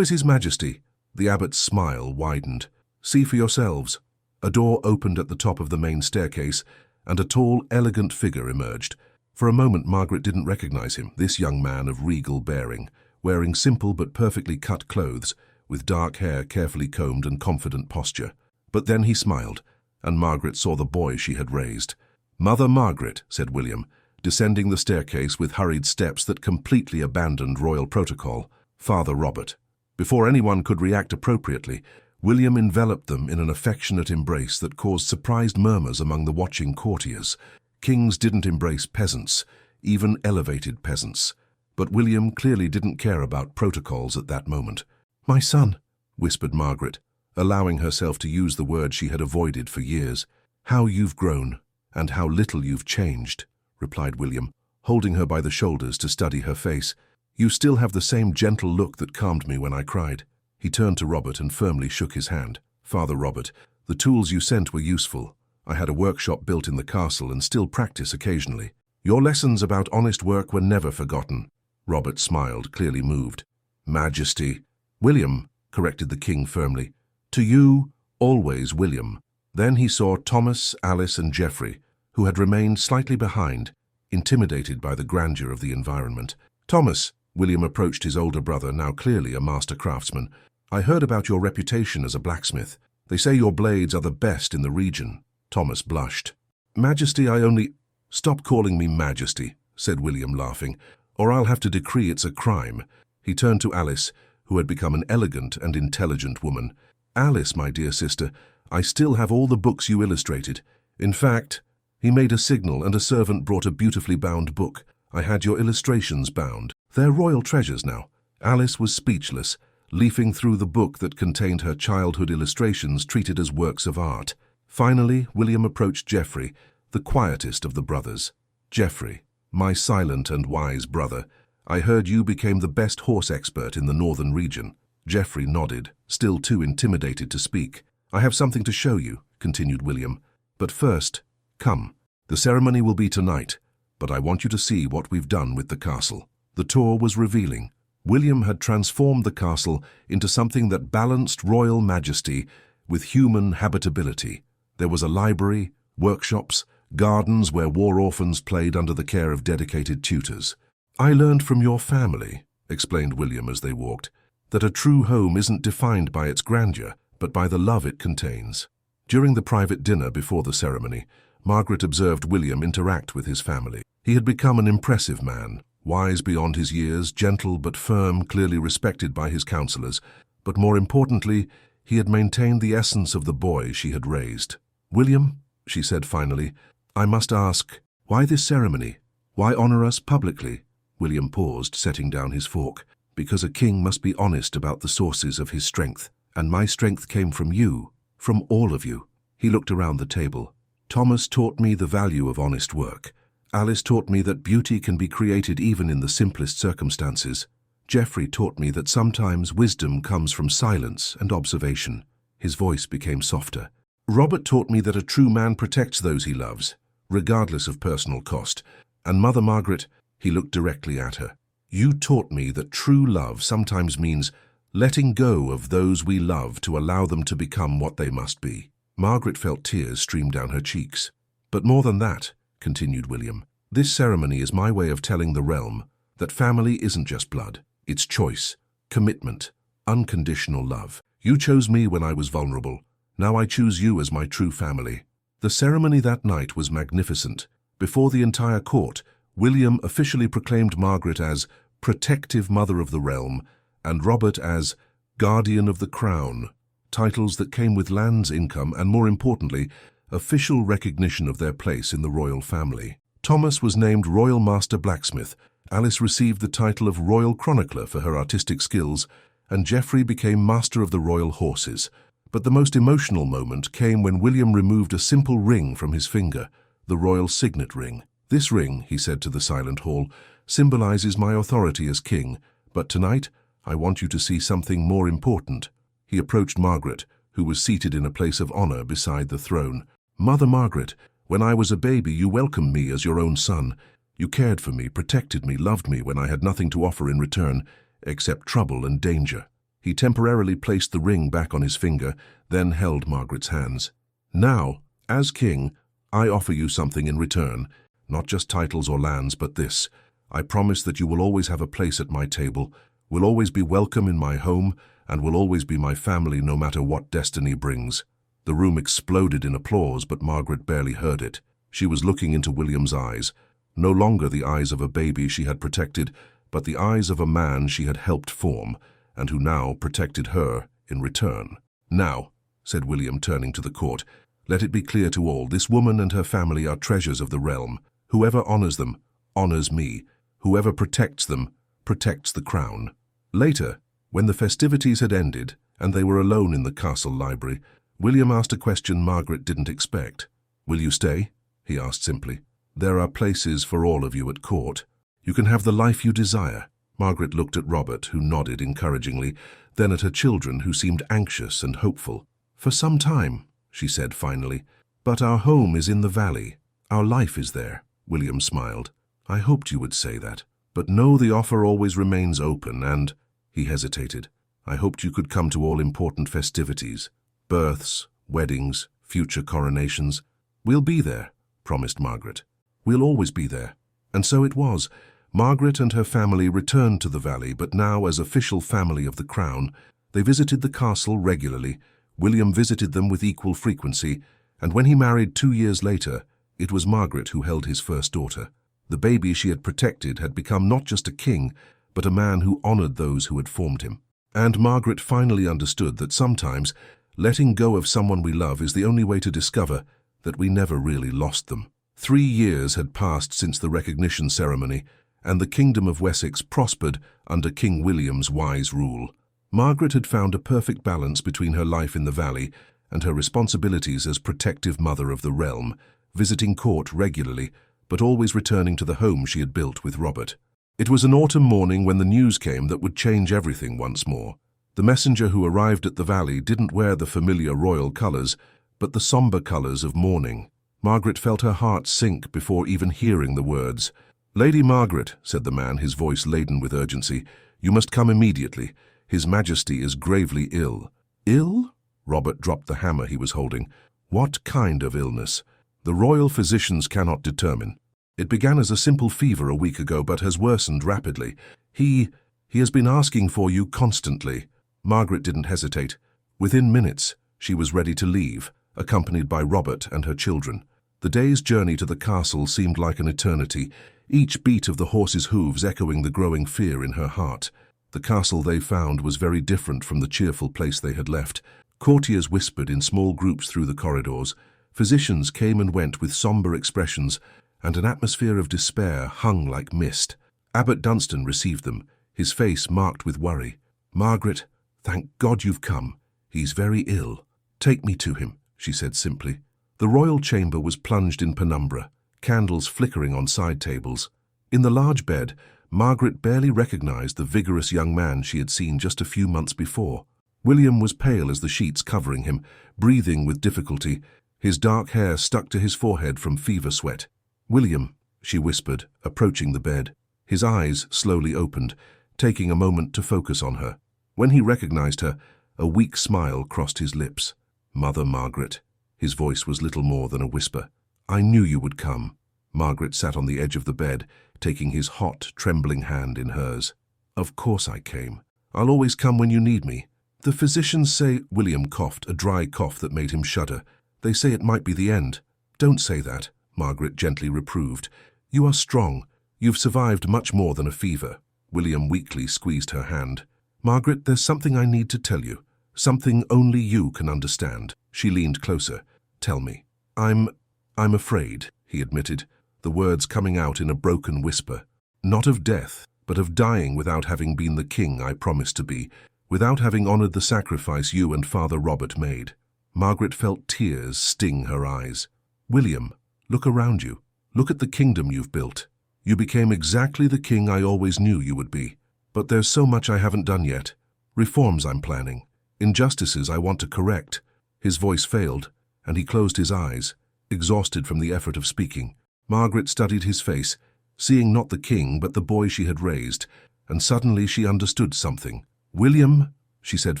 His Majesty? The abbot's smile widened. See for yourselves. A door opened at the top of the main staircase, and a tall, elegant figure emerged. For a moment Margaret didn't recognize him, this young man of regal bearing, wearing simple but perfectly cut clothes, with dark hair carefully combed and confident posture. But then he smiled, and Margaret saw the boy she had raised. Mother Margaret, said William, descending the staircase with hurried steps that completely abandoned royal protocol. Father Robert. Before anyone could react appropriately, William enveloped them in an affectionate embrace that caused surprised murmurs among the watching courtiers. Kings didn't embrace peasants, even elevated peasants. But William clearly didn't care about protocols at that moment. "My son," whispered Margaret, allowing herself to use the word she had avoided for years. "How you've grown, and how little you've changed," replied William, holding her by the shoulders to study her face. "You still have the same gentle look that calmed me when I cried." He turned to Robert and firmly shook his hand. "Father Robert, the tools you sent were useful. I had a workshop built in the castle and still practice occasionally. Your lessons about honest work were never forgotten." Robert smiled, clearly moved. "Majesty." "William," corrected the king firmly. "To you, always William." Then he saw Thomas, Alice, and Geoffrey, who had remained slightly behind, intimidated by the grandeur of the environment. "Thomas," William approached his older brother, now clearly a master craftsman, "I heard about your reputation as a blacksmith. They say your blades are the best in the region." Thomas blushed. "Majesty, I only—" "Stop calling me Majesty," said William, laughing, "or I'll have to decree it's a crime." He turned to Alice, who had become an elegant and intelligent woman. "Alice, my dear sister, I still have all the books you illustrated. In fact," he made a signal and a servant brought a beautifully bound book. "I had your illustrations bound. They're royal treasures now." Alice was speechless, leafing through the book that contained her childhood illustrations treated as works of art. Finally, William approached Geoffrey, the quietest of the brothers. "Geoffrey, my silent and wise brother, I heard you became the best horse expert in the northern region." Geoffrey nodded, still too intimidated to speak. "I have something to show you," continued William. "But first, come. The ceremony will be tonight, but I want you to see what we've done with the castle." The tour was revealing. William had transformed the castle into something that balanced royal majesty with human habitability. There was a library, workshops, gardens where war orphans played under the care of dedicated tutors. "I learned from your family," explained William as they walked, "that a true home isn't defined by its grandeur, but by the love it contains." During the private dinner before the ceremony, Margaret observed William interact with his family. He had become an impressive man, wise beyond his years, gentle but firm, clearly respected by his counselors, but more importantly, he had maintained the essence of the boy she had raised. "William," she said finally, "I must ask, why this ceremony? Why honor us publicly?" William paused, setting down his fork. "Because a king must be honest about the sources of his strength, and my strength came from you, from all of you." He looked around the table. "Thomas taught me the value of honest work. Alice taught me that beauty can be created even in the simplest circumstances. Geoffrey taught me that sometimes wisdom comes from silence and observation." His voice became softer. "Robert taught me that a true man protects those he loves, regardless of personal cost. And Mother Margaret," he looked directly at her, "you taught me that true love sometimes means letting go of those we love to allow them to become what they must be." Margaret felt tears stream down her cheeks. "But more than that," continued William, "this ceremony is my way of telling the realm that family isn't just blood. It's choice, commitment, unconditional love. You chose me when I was vulnerable. Now I choose you as my true family." The ceremony that night was magnificent. Before the entire court, William officially proclaimed Margaret as protective mother of the realm and Robert as guardian of the crown, titles that came with lands, income, and more importantly, official recognition of their place in the royal family. Thomas was named Royal Master Blacksmith, Alice received the title of Royal Chronicler for her artistic skills, and Geoffrey became Master of the Royal Horses. But the most emotional moment came when William removed a simple ring from his finger, the royal signet ring. "This ring," he said to the silent hall, "symbolizes my authority as king, but tonight I want you to see something more important." He approached Margaret, who was seated in a place of honor beside the throne. "Mother Margaret, when I was a baby, you welcomed me as your own son. You cared for me, protected me, loved me when I had nothing to offer in return, except trouble and danger." He temporarily placed the ring back on his finger, then held Margaret's hands. "Now, as king, I offer you something in return, not just titles or lands, but this. I promise that you will always have a place at my table, will always be welcome in my home, and will always be my family no matter what destiny brings." The room exploded in applause, but Margaret barely heard it. She was looking into William's eyes, No longer the eyes of a baby she had protected, but the eyes of a man she had helped form, and who now protected her in return. "Now," said William, turning to the court, "let it be clear to all, this woman and her family are treasures of the realm. Whoever honors them, honors me. Whoever protects them, protects the crown." Later, when the festivities had ended, and they were alone in the castle library, William asked a question Margaret didn't expect. "Will you stay?" he asked simply. "There are places for all of you at court. You can have the life you desire." Margaret looked at Robert, who nodded encouragingly, then at her children, who seemed anxious and hopeful. "For some time," she said finally, "but our home is in the valley. Our life is there." William smiled. "I hoped you would say that. But no, the offer always remains open, and—" he hesitated. "I hoped you could come to all important festivities. Births, weddings, future coronations. We'll be there," promised Margaret. "We'll always be there." And so it was. Margaret and her family returned to the valley, but now as official family of the crown. They visited the castle regularly. William visited them with equal frequency, and when he married 2 years later, it was Margaret who held his first daughter. The baby she had protected had become not just a king, but a man who honored those who had formed him. And Margaret finally understood that sometimes letting go of someone we love is the only way to discover that we never really lost them. 3 years had passed since the recognition ceremony, and the Kingdom of Wessex prospered under King William's wise rule. Margaret had found a perfect balance between her life in the valley and her responsibilities as protective mother of the realm, visiting court regularly, but always returning to the home she had built with Robert. It was an autumn morning when the news came that would change everything once more. The messenger who arrived at the valley didn't wear the familiar royal colors, but the somber colors of mourning. Margaret felt her heart sink before even hearing the words. "Lady Margaret," said the man, his voice laden with urgency, "you must come immediately. His Majesty is gravely ill." "Ill?" Robert dropped the hammer he was holding. "What kind of illness?" "The royal physicians cannot determine. It began as a simple fever a week ago, but has worsened rapidly. He has been asking for you constantly." Margaret didn't hesitate. Within minutes, she was ready to leave, accompanied by Robert and her children. The day's journey to the castle seemed like an eternity, each beat of the horses' hooves echoing the growing fear in her heart. The castle they found was very different from the cheerful place they had left. Courtiers whispered in small groups through the corridors. Physicians came and went with somber expressions, and an atmosphere of despair hung like mist. Abbot Dunstan received them, his face marked with worry. "Margaret, thank God you've come. He's very ill." "Take me to him," she said simply. The royal chamber was plunged in penumbra, candles flickering on side tables. In the large bed, Margaret barely recognized the vigorous young man she had seen just a few months before. William was pale as the sheets covering him, breathing with difficulty, his dark hair stuck to his forehead from fever sweat. "William," she whispered, approaching the bed. His eyes slowly opened, taking a moment to focus on her. When he recognized her, a weak smile crossed his lips. "Mother Margaret." His voice was little more than a whisper. "I knew you would come." Margaret sat on the edge of the bed, taking his hot, trembling hand in hers. "Of course I came. I'll always come when you need me. The physicians say—" William coughed, a dry cough that made him shudder. "They say it might be the end." "Don't say that," Margaret gently reproved. "You are strong. You've survived much more than a fever." William weakly squeezed her hand. "Margaret, there's something I need to tell you. Something only you can understand." She leaned closer. "Tell me." I'm afraid," he admitted, the words coming out in a broken whisper. "Not of death, but of dying without having been the king I promised to be, without having honored the sacrifice you and Father Robert made." Margaret felt tears sting her eyes. "William, look around you. Look at the kingdom you've built. You became exactly the king I always knew you would be. But there's so much I haven't done yet. Reforms I'm planning. Injustices I want to correct." His voice failed, and he closed his eyes, exhausted from the effort of speaking. Margaret studied his face, seeing not the king but the boy she had raised, and suddenly she understood something. "William," she said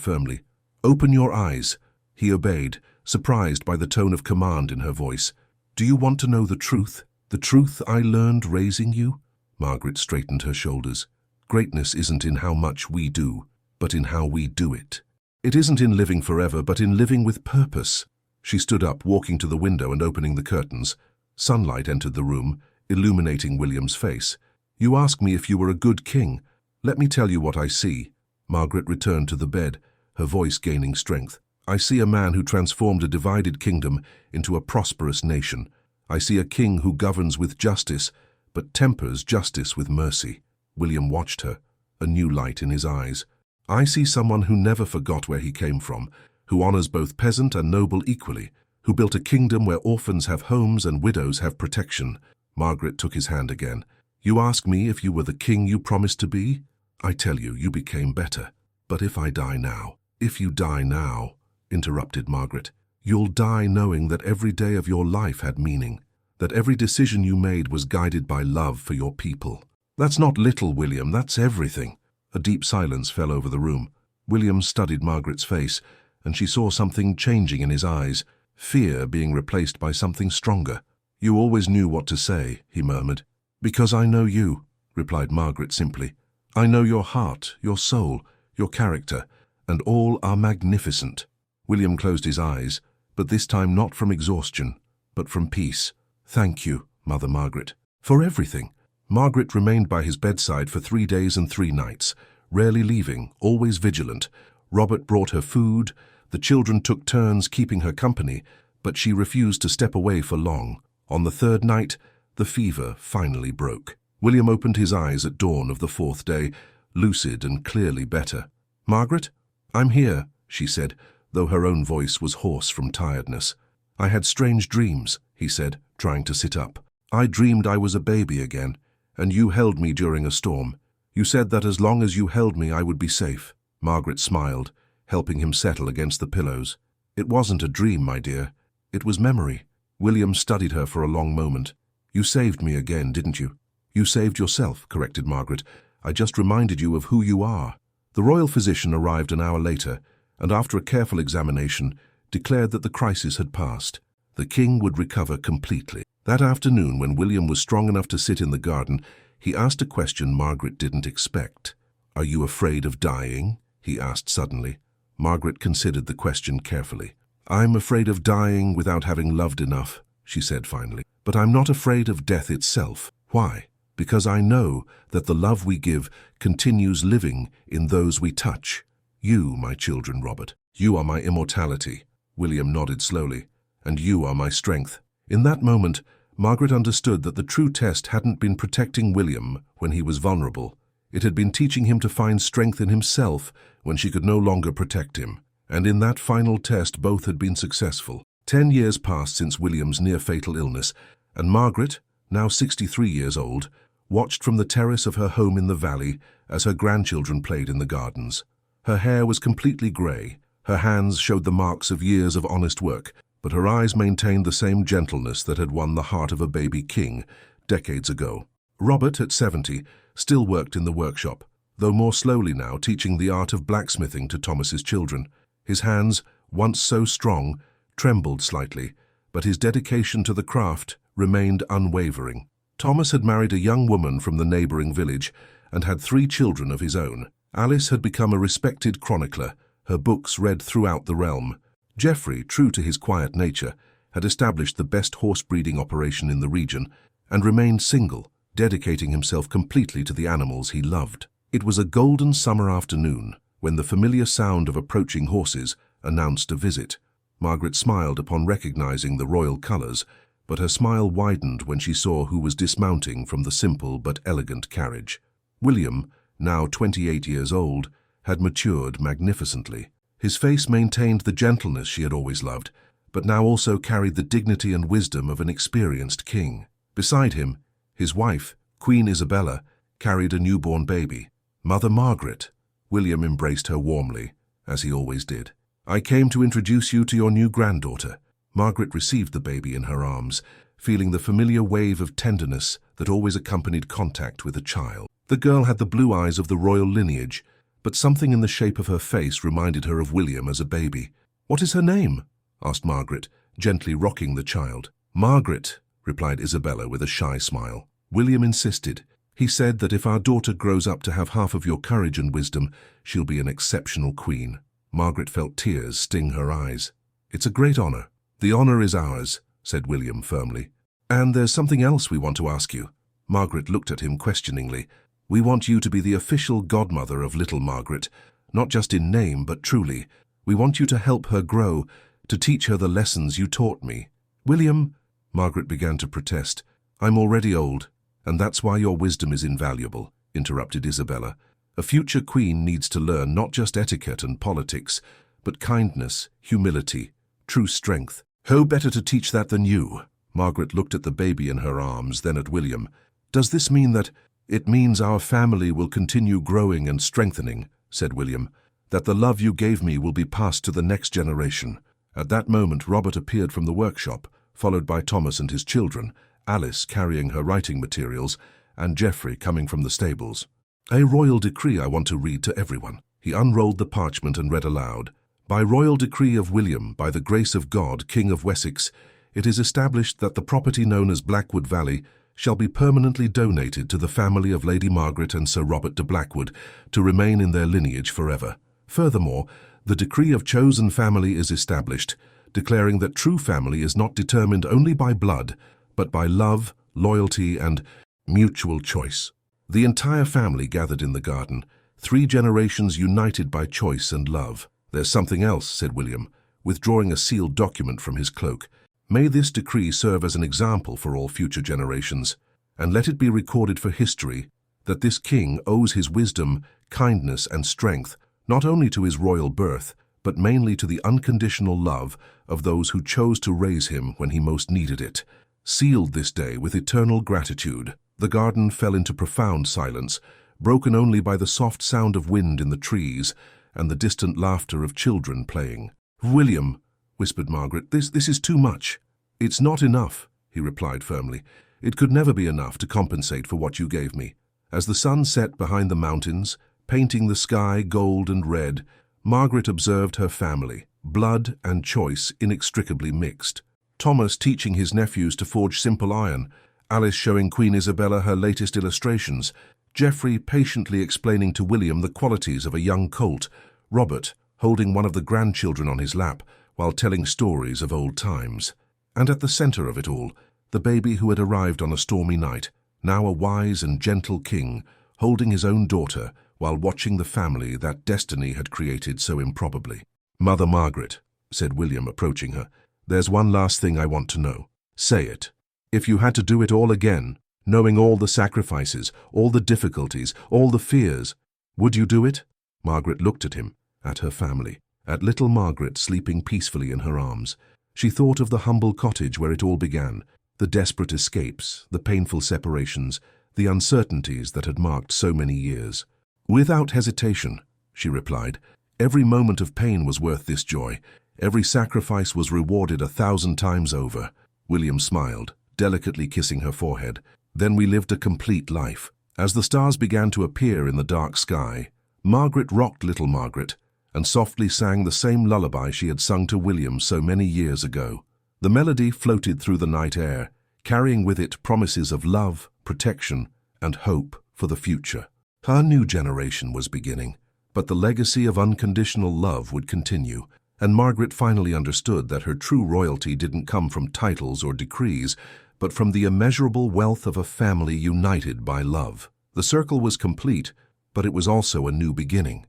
firmly, "open your eyes." He obeyed, surprised by the tone of command in her voice. "Do you want to know the truth? The truth I learned raising you?" Margaret straightened her shoulders. "Greatness isn't in how much we do, but in how we do it. It isn't in living forever, but in living with purpose." She stood up, walking to the window and opening the curtains. Sunlight entered the room, illuminating William's face. "You ask me if you were a good king. Let me tell you what I see." Margaret returned to the bed, her voice gaining strength. "I see a man who transformed a divided kingdom into a prosperous nation. I see a king who governs with justice, but tempers justice with mercy." William watched her, a new light in his eyes. "I see someone who never forgot where he came from, who honors both peasant and noble equally, who built a kingdom where orphans have homes and widows have protection." Margaret took his hand again. "You ask me if you were the king you promised to be? I tell you, you became better. But if I die now—" "If you die now," interrupted Margaret, "you'll die knowing that every day of your life had meaning, that every decision you made was guided by love for your people." "That's not little, William, that's everything." A deep silence fell over the room. William studied Margaret's face, and she saw something changing in his eyes, fear being replaced by something stronger. "You always knew what to say," he murmured. "Because I know you," replied Margaret simply. "I know your heart, your soul, your character, and all are magnificent." William closed his eyes, but this time not from exhaustion, but from peace. "Thank you, Mother Margaret, for everything." Margaret remained by his bedside for 3 days and 3 nights, rarely leaving, always vigilant. Robert brought her food, the children took turns keeping her company, but she refused to step away for long. On the 3rd night, the fever finally broke. William opened his eyes at dawn of the 4th day, lucid and clearly better. "Margaret, I'm here," she said, though her own voice was hoarse from tiredness. "I had strange dreams," he said, trying to sit up. "I dreamed I was a baby again, and you held me during a storm. You said that as long as you held me, I would be safe." Margaret smiled, helping him settle against the pillows. "It wasn't a dream, my dear. It was memory." William studied her for a long moment. "You saved me again, didn't you?" "You saved yourself," corrected Margaret. "I just reminded you of who you are." The royal physician arrived an hour later, and after a careful examination, declared that the crisis had passed. The king would recover completely. That afternoon, when William was strong enough to sit in the garden, he asked a question Margaret didn't expect. "Are you afraid of dying?" he asked suddenly. Margaret considered the question carefully. "I'm afraid of dying without having loved enough," she said finally. "But I'm not afraid of death itself." "Why?" "Because I know that the love we give continues living in those we touch. You, my children, Robert. You are my immortality." William nodded slowly. "And you are my strength." In that moment, Margaret understood that the true test hadn't been protecting William when he was vulnerable. It had been teaching him to find strength in himself when she could no longer protect him. And in that final test, both had been successful. 10 years passed since William's near-fatal illness, and Margaret, now 63 years old, watched from the terrace of her home in the valley as her grandchildren played in the gardens. Her hair was completely grey, her hands showed the marks of years of honest work, but her eyes maintained the same gentleness that had won the heart of a baby king decades ago. Robert, at 70, still worked in the workshop, though more slowly now, teaching the art of blacksmithing to Thomas's children. His hands, once so strong, trembled slightly, but his dedication to the craft remained unwavering. Thomas had married a young woman from the neighboring village and had 3 children of his own. Alice had become a respected chronicler, her books read throughout the realm. Geoffrey, true to his quiet nature, had established the best horse-breeding operation in the region and remained single, dedicating himself completely to the animals he loved. It was a golden summer afternoon when the familiar sound of approaching horses announced a visit. Margaret smiled upon recognizing the royal colors, but her smile widened when she saw who was dismounting from the simple but elegant carriage. William, now 28 years old, had matured magnificently. His face maintained the gentleness she had always loved, but now also carried the dignity and wisdom of an experienced king. Beside him, his wife, Queen Isabella, carried a newborn baby. "Mother Margaret." William embraced her warmly, as he always did. "I came to introduce you to your new granddaughter." Margaret received the baby in her arms, feeling the familiar wave of tenderness that always accompanied contact with a child. The girl had the blue eyes of the royal lineage, but something in the shape of her face reminded her of William as a baby. "What is her name?" asked Margaret, gently rocking the child. "Margaret," replied Isabella with a shy smile. William insisted. "He said that if our daughter grows up to have half of your courage and wisdom, she'll be an exceptional queen." Margaret felt tears sting her eyes. "It's a great honor." "The honor is ours," said William firmly. And there's something else we want to ask you. Margaret looked at him questioningly. We want you to be the official godmother of little Margaret, not just in name but truly. We want you to help her grow, to teach her the lessons you taught me. William, Margaret began to protest. I'm already old, and that's why your wisdom is invaluable, interrupted Isabella. A future queen needs to learn not just etiquette and politics, but kindness, humility, true strength. Who better to teach that than you? Margaret looked at the baby in her arms, then at William. Does this mean that it means our family will continue growing and strengthening, said William, that the love you gave me will be passed to the next generation? At that moment, Robert appeared from the workshop, followed by Thomas and his children, Alice carrying her writing materials, and Geoffrey coming from the stables. A royal decree I want to read to everyone. He unrolled the parchment and read aloud. By royal decree of William, by the grace of God, King of Wessex, it is established that the property known as Blackwood Valley shall be permanently donated to the family of Lady Margaret and Sir Robert de Blackwood to remain in their lineage forever. Furthermore, the decree of chosen family is established, declaring that true family is not determined only by blood, but by love, loyalty, and mutual choice. The entire family gathered in the garden, 3 generations united by choice and love. There's something else, said William, withdrawing a sealed document from his cloak. May this decree serve as an example for all future generations, and let it be recorded for history that this king owes his wisdom, kindness, and strength not only to his royal birth, but mainly to the unconditional love of those who chose to raise him when he most needed it. Sealed this day with eternal gratitude. The garden fell into profound silence, broken only by the soft sound of wind in the trees and the distant laughter of children playing. William, whispered Margaret, this is too much. It's not enough, he replied firmly. It could never be enough to compensate for what you gave me. As the sun set behind the mountains, painting the sky gold and red, Margaret observed her family, blood and choice inextricably mixed. Thomas teaching his nephews to forge simple iron, Alice showing Queen Isabella her latest illustrations, Geoffrey patiently explaining to William the qualities of a young colt, Robert holding one of the grandchildren on his lap while telling stories of old times. And at the center of it all, the baby who had arrived on a stormy night, now a wise and gentle king, holding his own daughter while watching the family that destiny had created so improbably. Mother Margaret, said William, approaching her, there's one last thing I want to know. Say it. If you had to do it all again, knowing all the sacrifices, all the difficulties, all the fears, would you do it? Margaret looked at him, at her family, at little Margaret sleeping peacefully in her arms. She thought of the humble cottage where it all began, the desperate escapes, the painful separations, the uncertainties that had marked so many years. Without hesitation, she replied, every moment of pain was worth this joy. Every sacrifice was rewarded 1,000 times over. William smiled, delicately kissing her forehead. Then we lived a complete life. As the stars began to appear in the dark sky, Margaret rocked little Margaret and softly sang the same lullaby she had sung to William so many years ago. The melody floated through the night air, carrying with it promises of love, protection, and hope for the future. Her new generation was beginning, but the legacy of unconditional love would continue, and Margaret finally understood that her true royalty didn't come from titles or decrees, but from the immeasurable wealth of a family united by love. The circle was complete, but it was also a new beginning.